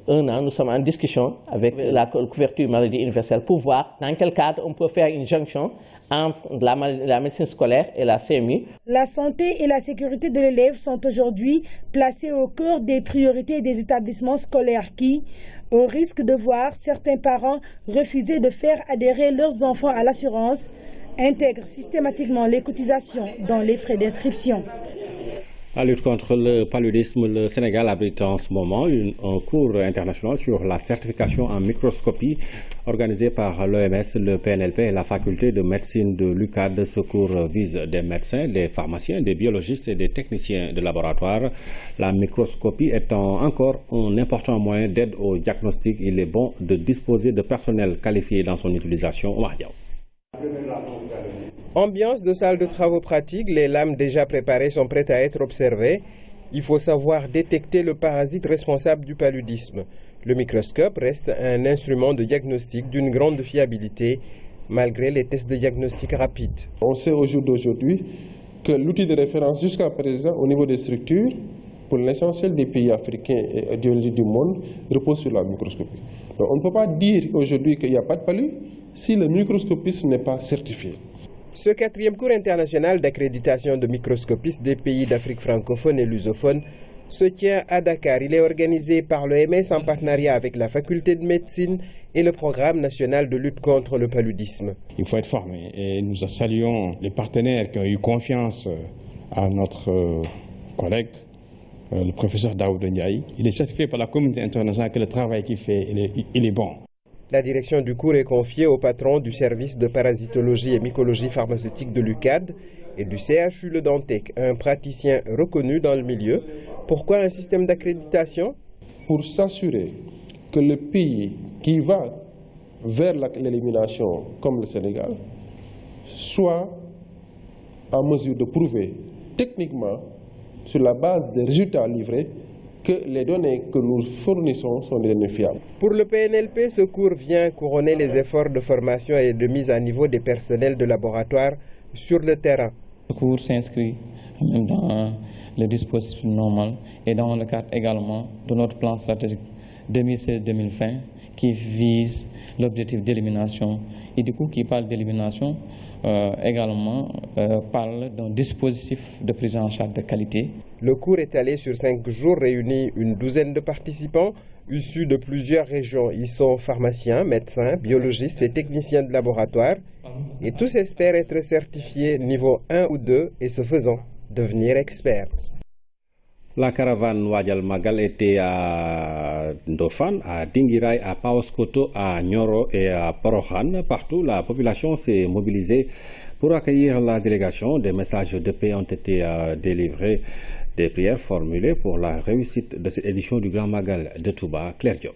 un an, nous sommes en discussion avec la couverture maladie universelle pour voir dans quel cadre on peut faire une jonction entre la médecine scolaire et la CMU. La santé et la sécurité de l'élève sont aujourd'hui placées au cœur des priorités des établissements scolaires qui, au risque de voir certains parents refuser de faire adhérer leurs enfants à l'assurance, intègrent systématiquement les cotisations dans les frais d'inscription. La lutte contre le paludisme, le Sénégal abrite en ce moment un cours international sur la certification en microscopie organisé par l'OMS, le PNLP et la faculté de médecine de l'UCAD. Ce cours vise des médecins, des pharmaciens, des biologistes et des techniciens de laboratoire. La microscopie étant encore un important moyen d'aide au diagnostic, il est bon de disposer de personnel qualifié dans son utilisation. Ambiance de salle de travaux pratiques, les lames déjà préparées sont prêtes à être observées. Il faut savoir détecter le parasite responsable du paludisme. Le microscope reste un instrument de diagnostic d'une grande fiabilité, malgré les tests de diagnostic rapides. On sait au jour d'aujourd'hui que l'outil de référence jusqu'à présent au niveau des structures, pour l'essentiel des pays africains et du monde, repose sur la microscopie. Donc on ne peut pas dire aujourd'hui qu'il n'y a pas de palu si le microscopiste n'est pas certifié. Ce 4e cours international d'accréditation de microscopistes des pays d'Afrique francophone et lusophone se tient à Dakar. Il est organisé par l'OMS en partenariat avec la faculté de médecine et le programme national de lutte contre le paludisme. Il faut être formé et nous saluons les partenaires qui ont eu confiance à notre collègue, le professeur Daoud Ndiaye. Il est certifié par la communauté internationale que le travail qu'il fait, il est bon. La direction du cours est confiée au patron du service de parasitologie et mycologie pharmaceutique de l'UCAD et du CHU Le Dantec, un praticien reconnu dans le milieu. Pourquoi un système d'accréditation? Pour s'assurer que le pays qui va vers l'élimination, comme le Sénégal, soit en mesure de prouver techniquement, sur la base des résultats livrés, que les données que nous fournissons sont des données fiables. Pour le PNLP, ce cours vient couronner les efforts de formation et de mise à niveau des personnels de laboratoire sur le terrain. Ce cours s'inscrit dans le dispositif normal et dans le cadre également de notre plan stratégique 2016-2020 qui vise l'objectif d'élimination et du coup qui parle d'élimination également parle d'un dispositif de prise en charge de qualité. Le cours étalé sur 5 jours réunit une douzaine de participants issus de plusieurs régions. Ils sont pharmaciens, médecins, biologistes et techniciens de laboratoire et tous espèrent être certifiés niveau 1 ou 2 et ce faisant devenir experts. La caravane Wadial Magal était à Ndofane, à Dinguiraye, à Paoskoto, à Nioro et à Porokhan. Partout, la population s'est mobilisée pour accueillir la délégation. Des messages de paix ont été délivrés, des prières formulées pour la réussite de cette édition du Grand Magal de Touba. Claire Diop.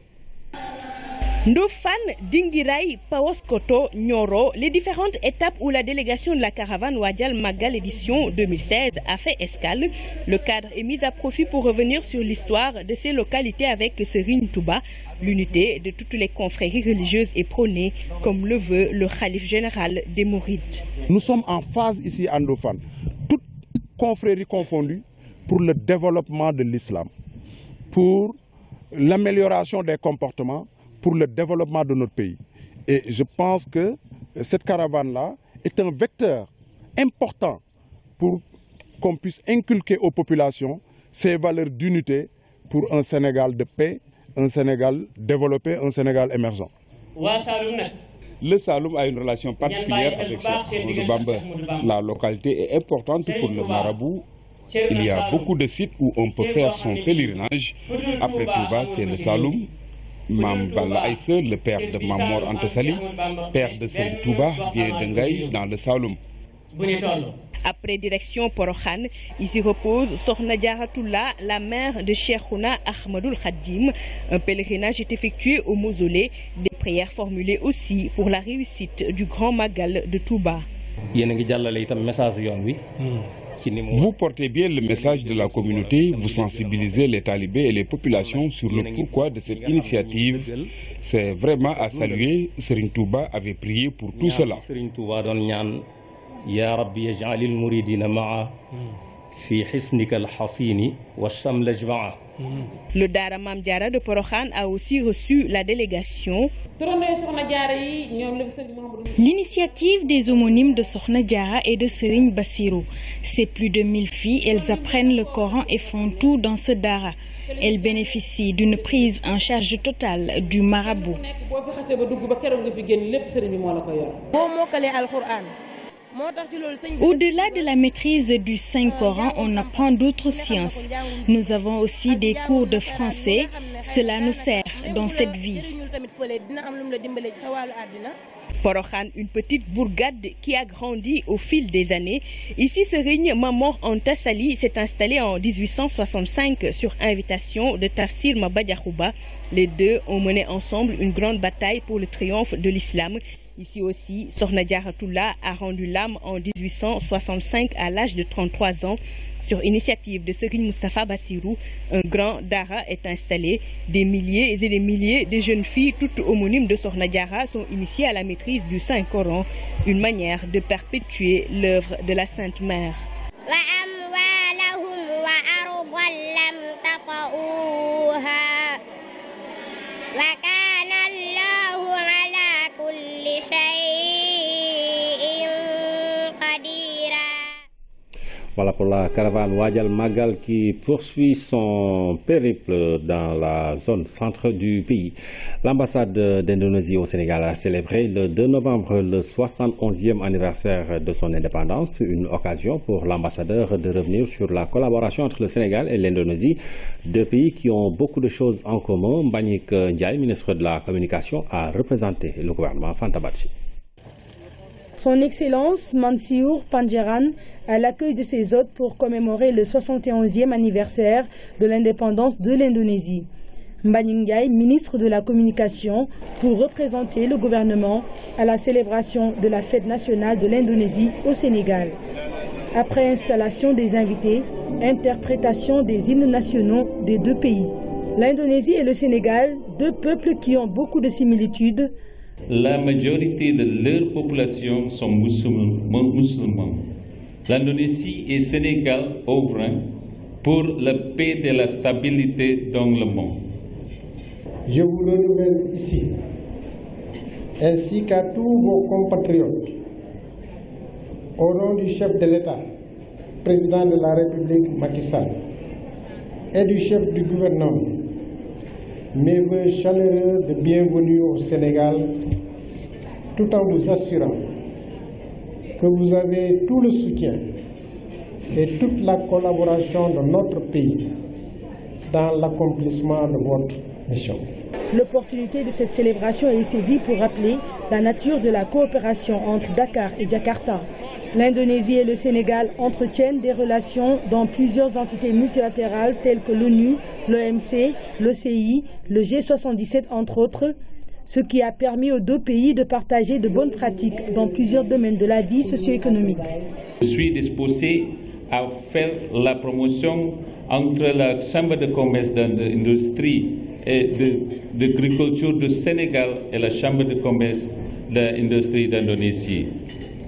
Ndofane, Dinguiraye, Paoskoto, Nioro, les différentes étapes où la délégation de la caravane Wadial Magal édition 2016 a fait escale. Le cadre est mis à profit pour revenir sur l'histoire de ces localités avec Serigne Touba. L'unité de toutes les confréries religieuses est prônée, comme le veut le khalife général des Mourides. Nous sommes en phase ici à Ndofane, toutes confréries confondues, pour le développement de l'islam, pour l'amélioration des comportements, pour le développement de notre pays. Et je pense que cette caravane-là est un vecteur important pour qu'on puisse inculquer aux populations ces valeurs d'unité pour un Sénégal de paix, un Sénégal développé, un Sénégal émergent. Le Saloum a une relation particulière avec Cheikh Bamba. La localité est importante pour le marabout. Il y a beaucoup de sites où on peut faire son pèlerinage. Après Touba, c'est le Saloum. Mam Balla Aïsse, le père de Mamor Antesali, père de Serigne Touba, vient de Ngaye dans le Saloum. Après direction Porokhan, ici repose Sokhna Diaratoula, la mère de Cheikhouna Ahmadoul Khadim. Un pèlerinage est effectué au mausolée. Des prières formulées aussi pour la réussite du Grand Magal de Touba. Vous portez bien le message de la communauté, vous sensibilisez les talibés et les populations sur le pourquoi de cette initiative. C'est vraiment à saluer. Serigne Touba avait prié pour tout cela. Le Dara Mam Diara de Porokhan a aussi reçu la délégation. L'initiative des homonymes de Sokhna Diara et de Serigne Bassirou. C'est plus de 1000 filles, elles apprennent le Coran et font tout dans ce Dara. Elles bénéficient d'une prise en charge totale du marabout. Au-delà de la maîtrise du Saint-Coran, on apprend d'autres sciences. Nous avons aussi des cours de français. Cela nous sert dans cette vie. Porokhan, une petite bourgade qui a grandi au fil des années. Ici, Serigne Mamor Anta Sali s'est installé en 1865 sur invitation de Tafsir Maba Diakhouba. Les deux ont mené ensemble une grande bataille pour le triomphe de l'islam. Ici aussi, Sokhna Diaratoula a rendu l'âme en 1865 à l'âge de 33 ans. Sur initiative de Serigne Moustapha Bassirou, un grand Dara est installé. Des milliers et des milliers de jeunes filles, toutes homonymes de Sokhna Diara, sont initiées à la maîtrise du Saint-Coran, une manière de perpétuer l'œuvre de la Sainte Mère. Voilà pour la caravane Wadjal Magal qui poursuit son périple dans la zone centre du pays. L'ambassade d'Indonésie au Sénégal a célébré le 2 novembre le 71e anniversaire de son indépendance, une occasion pour l'ambassadeur de revenir sur la collaboration entre le Sénégal et l'Indonésie, deux pays qui ont beaucoup de choses en commun. Mbagnick Ndiaye, ministre de la Communication, a représenté le gouvernement Fanta Badji. Son Excellence Mansiour Pangeran à l'accueil de ses hôtes pour commémorer le 71e anniversaire de l'indépendance de l'Indonésie. Mbagnick Ndiaye, ministre de la Communication, pour représenter le gouvernement à la célébration de la fête nationale de l'Indonésie au Sénégal. Après installation des invités, interprétation des hymnes nationaux des deux pays. L'Indonésie et le Sénégal, deux peuples qui ont beaucoup de similitudes. La majorité de leur population sont musulmans. L'Indonésie et le Sénégal œuvrent pour la paix et la stabilité dans le monde. Je vous renouvelle ici, ainsi qu'à tous vos compatriotes, au nom du chef de l'État, président de la République Macky Sall, et du chef du gouvernement, mes vœux chaleureux de bienvenue au Sénégal, tout en vous assurant que vous avez tout le soutien et toute la collaboration de notre pays dans l'accomplissement de votre mission. L'opportunité de cette célébration est saisie pour rappeler la nature de la coopération entre Dakar et Jakarta. L'Indonésie et le Sénégal entretiennent des relations dans plusieurs entités multilatérales telles que l'ONU, l'OMC, l'OCI, le G77 entre autres, ce qui a permis aux deux pays de partager de bonnes pratiques dans plusieurs domaines de la vie socio-économique. Je suis disposé à faire la promotion entre la Chambre de commerce d'industrie et d'agriculture du Sénégal et la Chambre de commerce d'industrie d'Indonésie,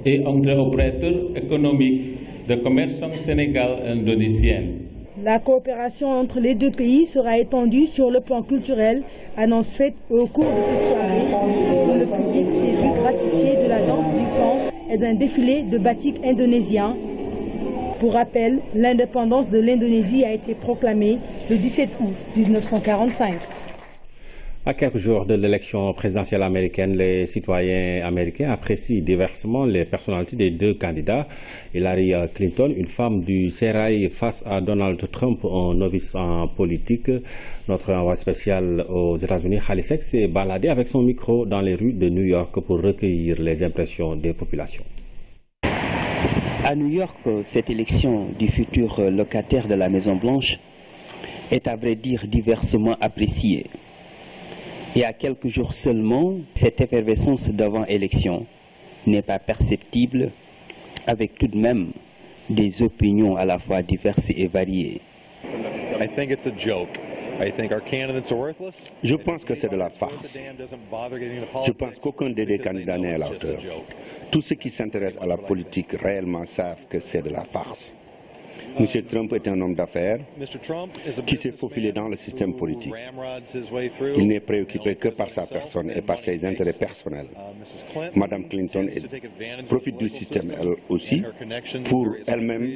et entre opérateurs économiques de commerçants sénégal et indonésiens. La coopération entre les deux pays sera étendue sur le plan culturel, annonce faite au cours de cette soirée où le public s'est vu gratifié de la danse du pan et d'un défilé de batik indonésien. Pour rappel, l'indépendance de l'Indonésie a été proclamée le 17 août 1945. À quelques jours de l'élection présidentielle américaine, les citoyens américains apprécient diversement les personnalités des deux candidats. Hillary Clinton, une femme du sérail, face à Donald Trump, un novice en politique. Notre envoyé spécial aux États-Unis, Khalisek, s'est baladé avec son micro dans les rues de New York pour recueillir les impressions des populations. À New York, cette élection du futur locataire de la Maison-Blanche est à vrai dire diversement appréciée. Et à quelques jours seulement, cette effervescence d'avant-élection n'est pas perceptible, avec tout de même des opinions à la fois diverses et variées. Je pense que c'est de la farce. Je pense qu'aucun des deux candidats n'est à la hauteur. Tous ceux qui s'intéressent à la politique réellement savent que c'est de la farce. M. Trump est un homme d'affaires qui s'est faufilé dans le système politique. Il n'est préoccupé que par sa personne et par ses intérêts personnels. Mme Clinton profite du système elle aussi pour elle-même,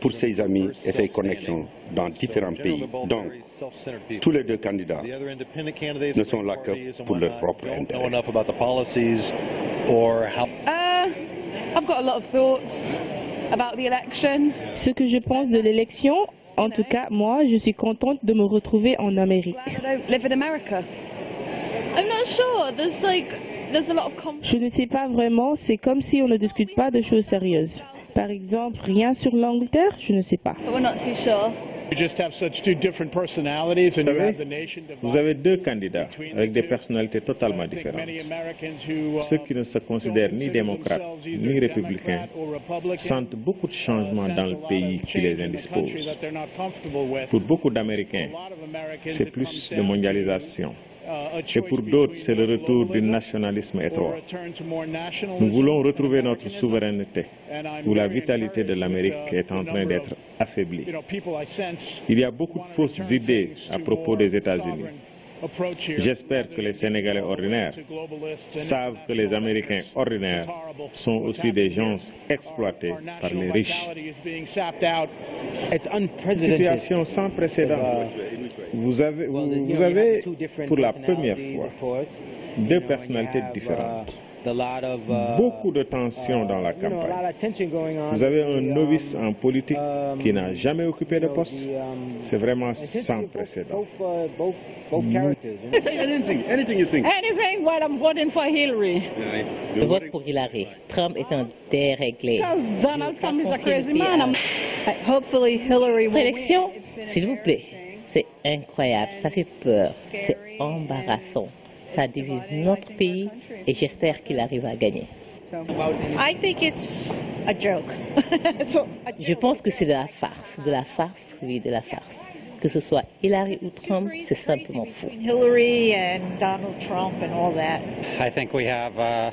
pour ses amis et ses connexions dans différents pays. Donc, tous les deux candidats ne sont là que pour leur propre intérêt. Ce que je pense de l'élection, en tout cas, moi, je suis contente de me retrouver en Amérique. Je ne sais pas vraiment, c'est comme si on ne discute pas de choses sérieuses. Par exemple, rien sur l'Angleterre, je ne sais pas. Vous avez deux candidats avec des personnalités totalement différentes. Ceux qui ne se considèrent ni démocrates ni républicains sentent beaucoup de changements dans le pays qui les indisposent. Pour beaucoup d'Américains, c'est plus de mondialisation. Et pour d'autres, c'est le retour du nationalisme étroit. Nous voulons retrouver notre souveraineté, où la vitalité de l'Amérique est en train d'être affaiblie. Il y a beaucoup de fausses idées à propos des États-Unis. J'espère que les Sénégalais ordinaires savent que les Américains ordinaires sont aussi des gens exploités par les riches. Situation sans précédent. Vous avez pour la première fois deux personnalités différentes. Beaucoup de tensions dans la campagne. Vous avez un novice en politique qui n'a jamais occupé de poste. C'est vraiment sans précédent. Anything while I'm voting for Hillary. Je vote pour Hillary. Trump est un déréglé. Donald Trump is a crazy man. Hopefully Hillary will Élection, s'il vous plaît. C'est incroyable, ça fait peur, c'est embarrassant. Ça divise notre pays et j'espère qu'il arrive à gagner. I think it's a joke. Je pense que c'est de la farce, oui, de la farce. Que ce soit Hillary ou Trump, c'est simplement fou. Hillary and Donald Trump and all that. I think we have a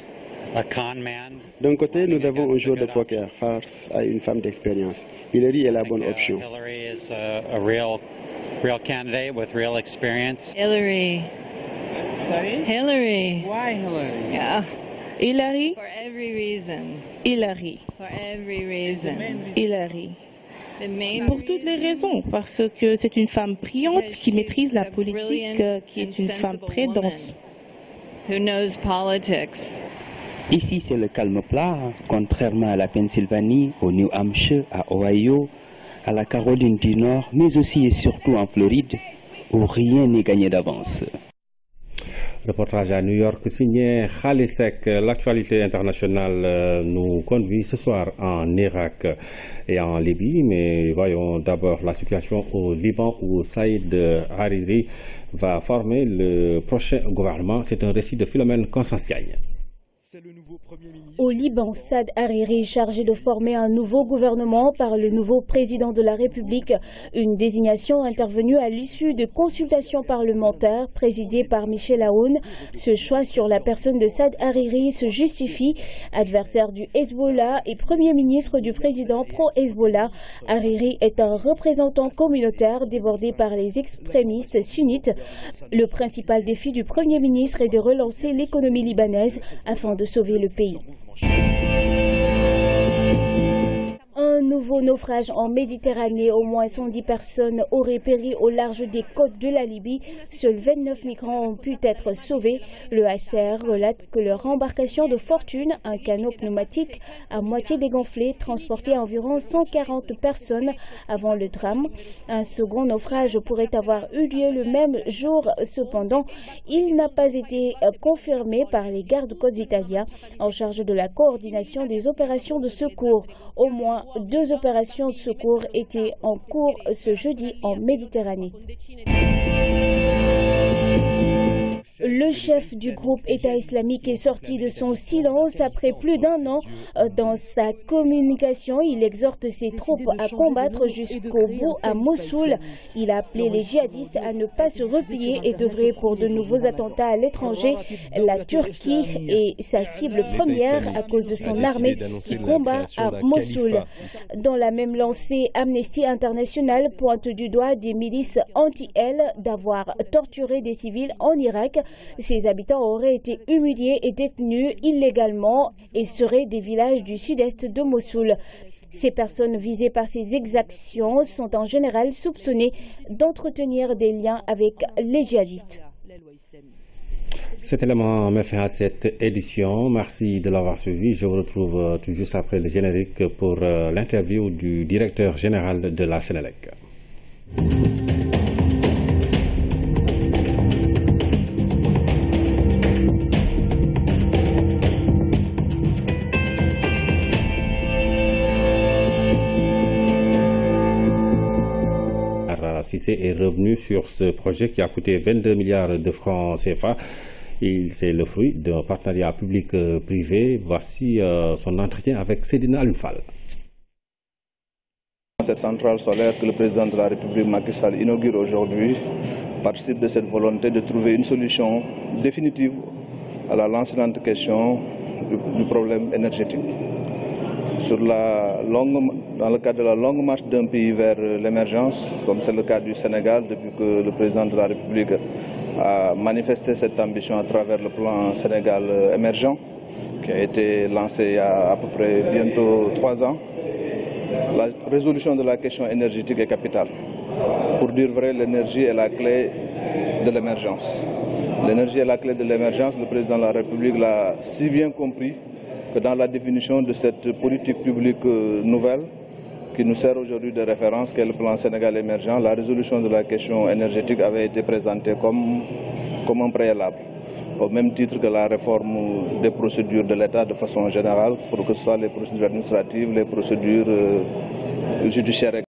con man. D'un côté, nous avons un joueur de poker face à une femme d'expérience. Hillary est la bonne option. Hillary is a real candidate with real experience. Hillary. Sorry? Hillary. Why Hillary? Yeah. Hillary. For every reason. Hillary. For every reason. Hillary. Pour toutes les raisons, parce que c'est une femme brillante qui maîtrise la politique, qui est une femme très dense. Who knows politics. Ici, c'est le calme plat, contrairement à la Pennsylvanie, au New Hampshire, à Ohio, à la Caroline du Nord, mais aussi et surtout en Floride, où rien n'est gagné d'avance. Reportage à New York signé Khalisek. L'actualité internationale nous conduit ce soir en Irak et en Libye, mais voyons d'abord la situation au Liban où Saïd Hariri va former le prochain gouvernement. C'est un récit de Philomène Constance-Gagne. Au Liban, Saad Hariri est chargé de former un nouveau gouvernement par le nouveau président de la République. Une désignation intervenue à l'issue de consultations parlementaires présidées par Michel Aoun. Ce choix sur la personne de Saad Hariri se justifie. Adversaire du Hezbollah et premier ministre du président pro-Hezbollah, Hariri est un représentant communautaire débordé par les extrémistes sunnites. Le principal défi du premier ministre est de relancer l'économie libanaise afin de sauver le pays. Un nouveau naufrage en Méditerranée. Au moins 110 personnes auraient péri au large des côtes de la Libye. Seuls 29 migrants ont pu être sauvés. Le HCR relate que leur embarcation de fortune, un canot pneumatique à moitié dégonflé, transportait environ 140 personnes avant le drame. Un second naufrage pourrait avoir eu lieu le même jour. Cependant, il n'a pas été confirmé par les gardes-côtes italiens en charge de la coordination des opérations de secours. Au moins 2 opérations de secours étaient en cours ce jeudi en Méditerranée. Le chef du groupe État islamique est sorti de son silence après plus d'1 an. Dans sa communication, il exhorte ses troupes à combattre jusqu'au bout à Mossoul. Il a appelé les djihadistes à ne pas se replier et d'œuvrer pour de nouveaux attentats à l'étranger. La Turquie est sa cible première à cause de son armée qui combat à Mossoul. Dans la même lancée, Amnesty International pointe du doigt des milices anti-elle d'avoir torturé des civils en Irak. Ces habitants auraient été humiliés et détenus illégalement et seraient des villages du sud-est de Mossoul. Ces personnes visées par ces exactions sont en général soupçonnées d'entretenir des liens avec les djihadistes. Cet élément met fin à cette édition. Merci de l'avoir suivi. Je vous retrouve tout juste après le générique pour l'interview du directeur général de la Sénélec. Cissé est revenu sur ce projet qui a coûté 22 milliards de francs CFA. C'est le fruit d'un partenariat public-privé. Voici son entretien avec Seydina Alunfal. Cette centrale solaire que le président de la République Macky Sall inaugure aujourd'hui participe de cette volonté de trouver une solution définitive à la lancinante question du problème énergétique. Dans le cadre de la longue marche d'un pays vers l'émergence, comme c'est le cas du Sénégal, depuis que le président de la République a manifesté cette ambition à travers le plan Sénégal émergent qui a été lancé il y a à peu près bientôt 3 ans. La résolution de la question énergétique est capitale. Pour dire vrai, l'énergie est la clé de l'émergence. L'énergie est la clé de l'émergence. Le président de la République l'a si bien compris que dans la définition de cette politique publique nouvelle, qui nous sert aujourd'hui de référence, qui est le plan Sénégal émergent, la résolution de la question énergétique avait été présentée comme un préalable, au même titre que la réforme des procédures de l'État de façon générale, pour que ce soit les procédures administratives, les procédures judiciaires.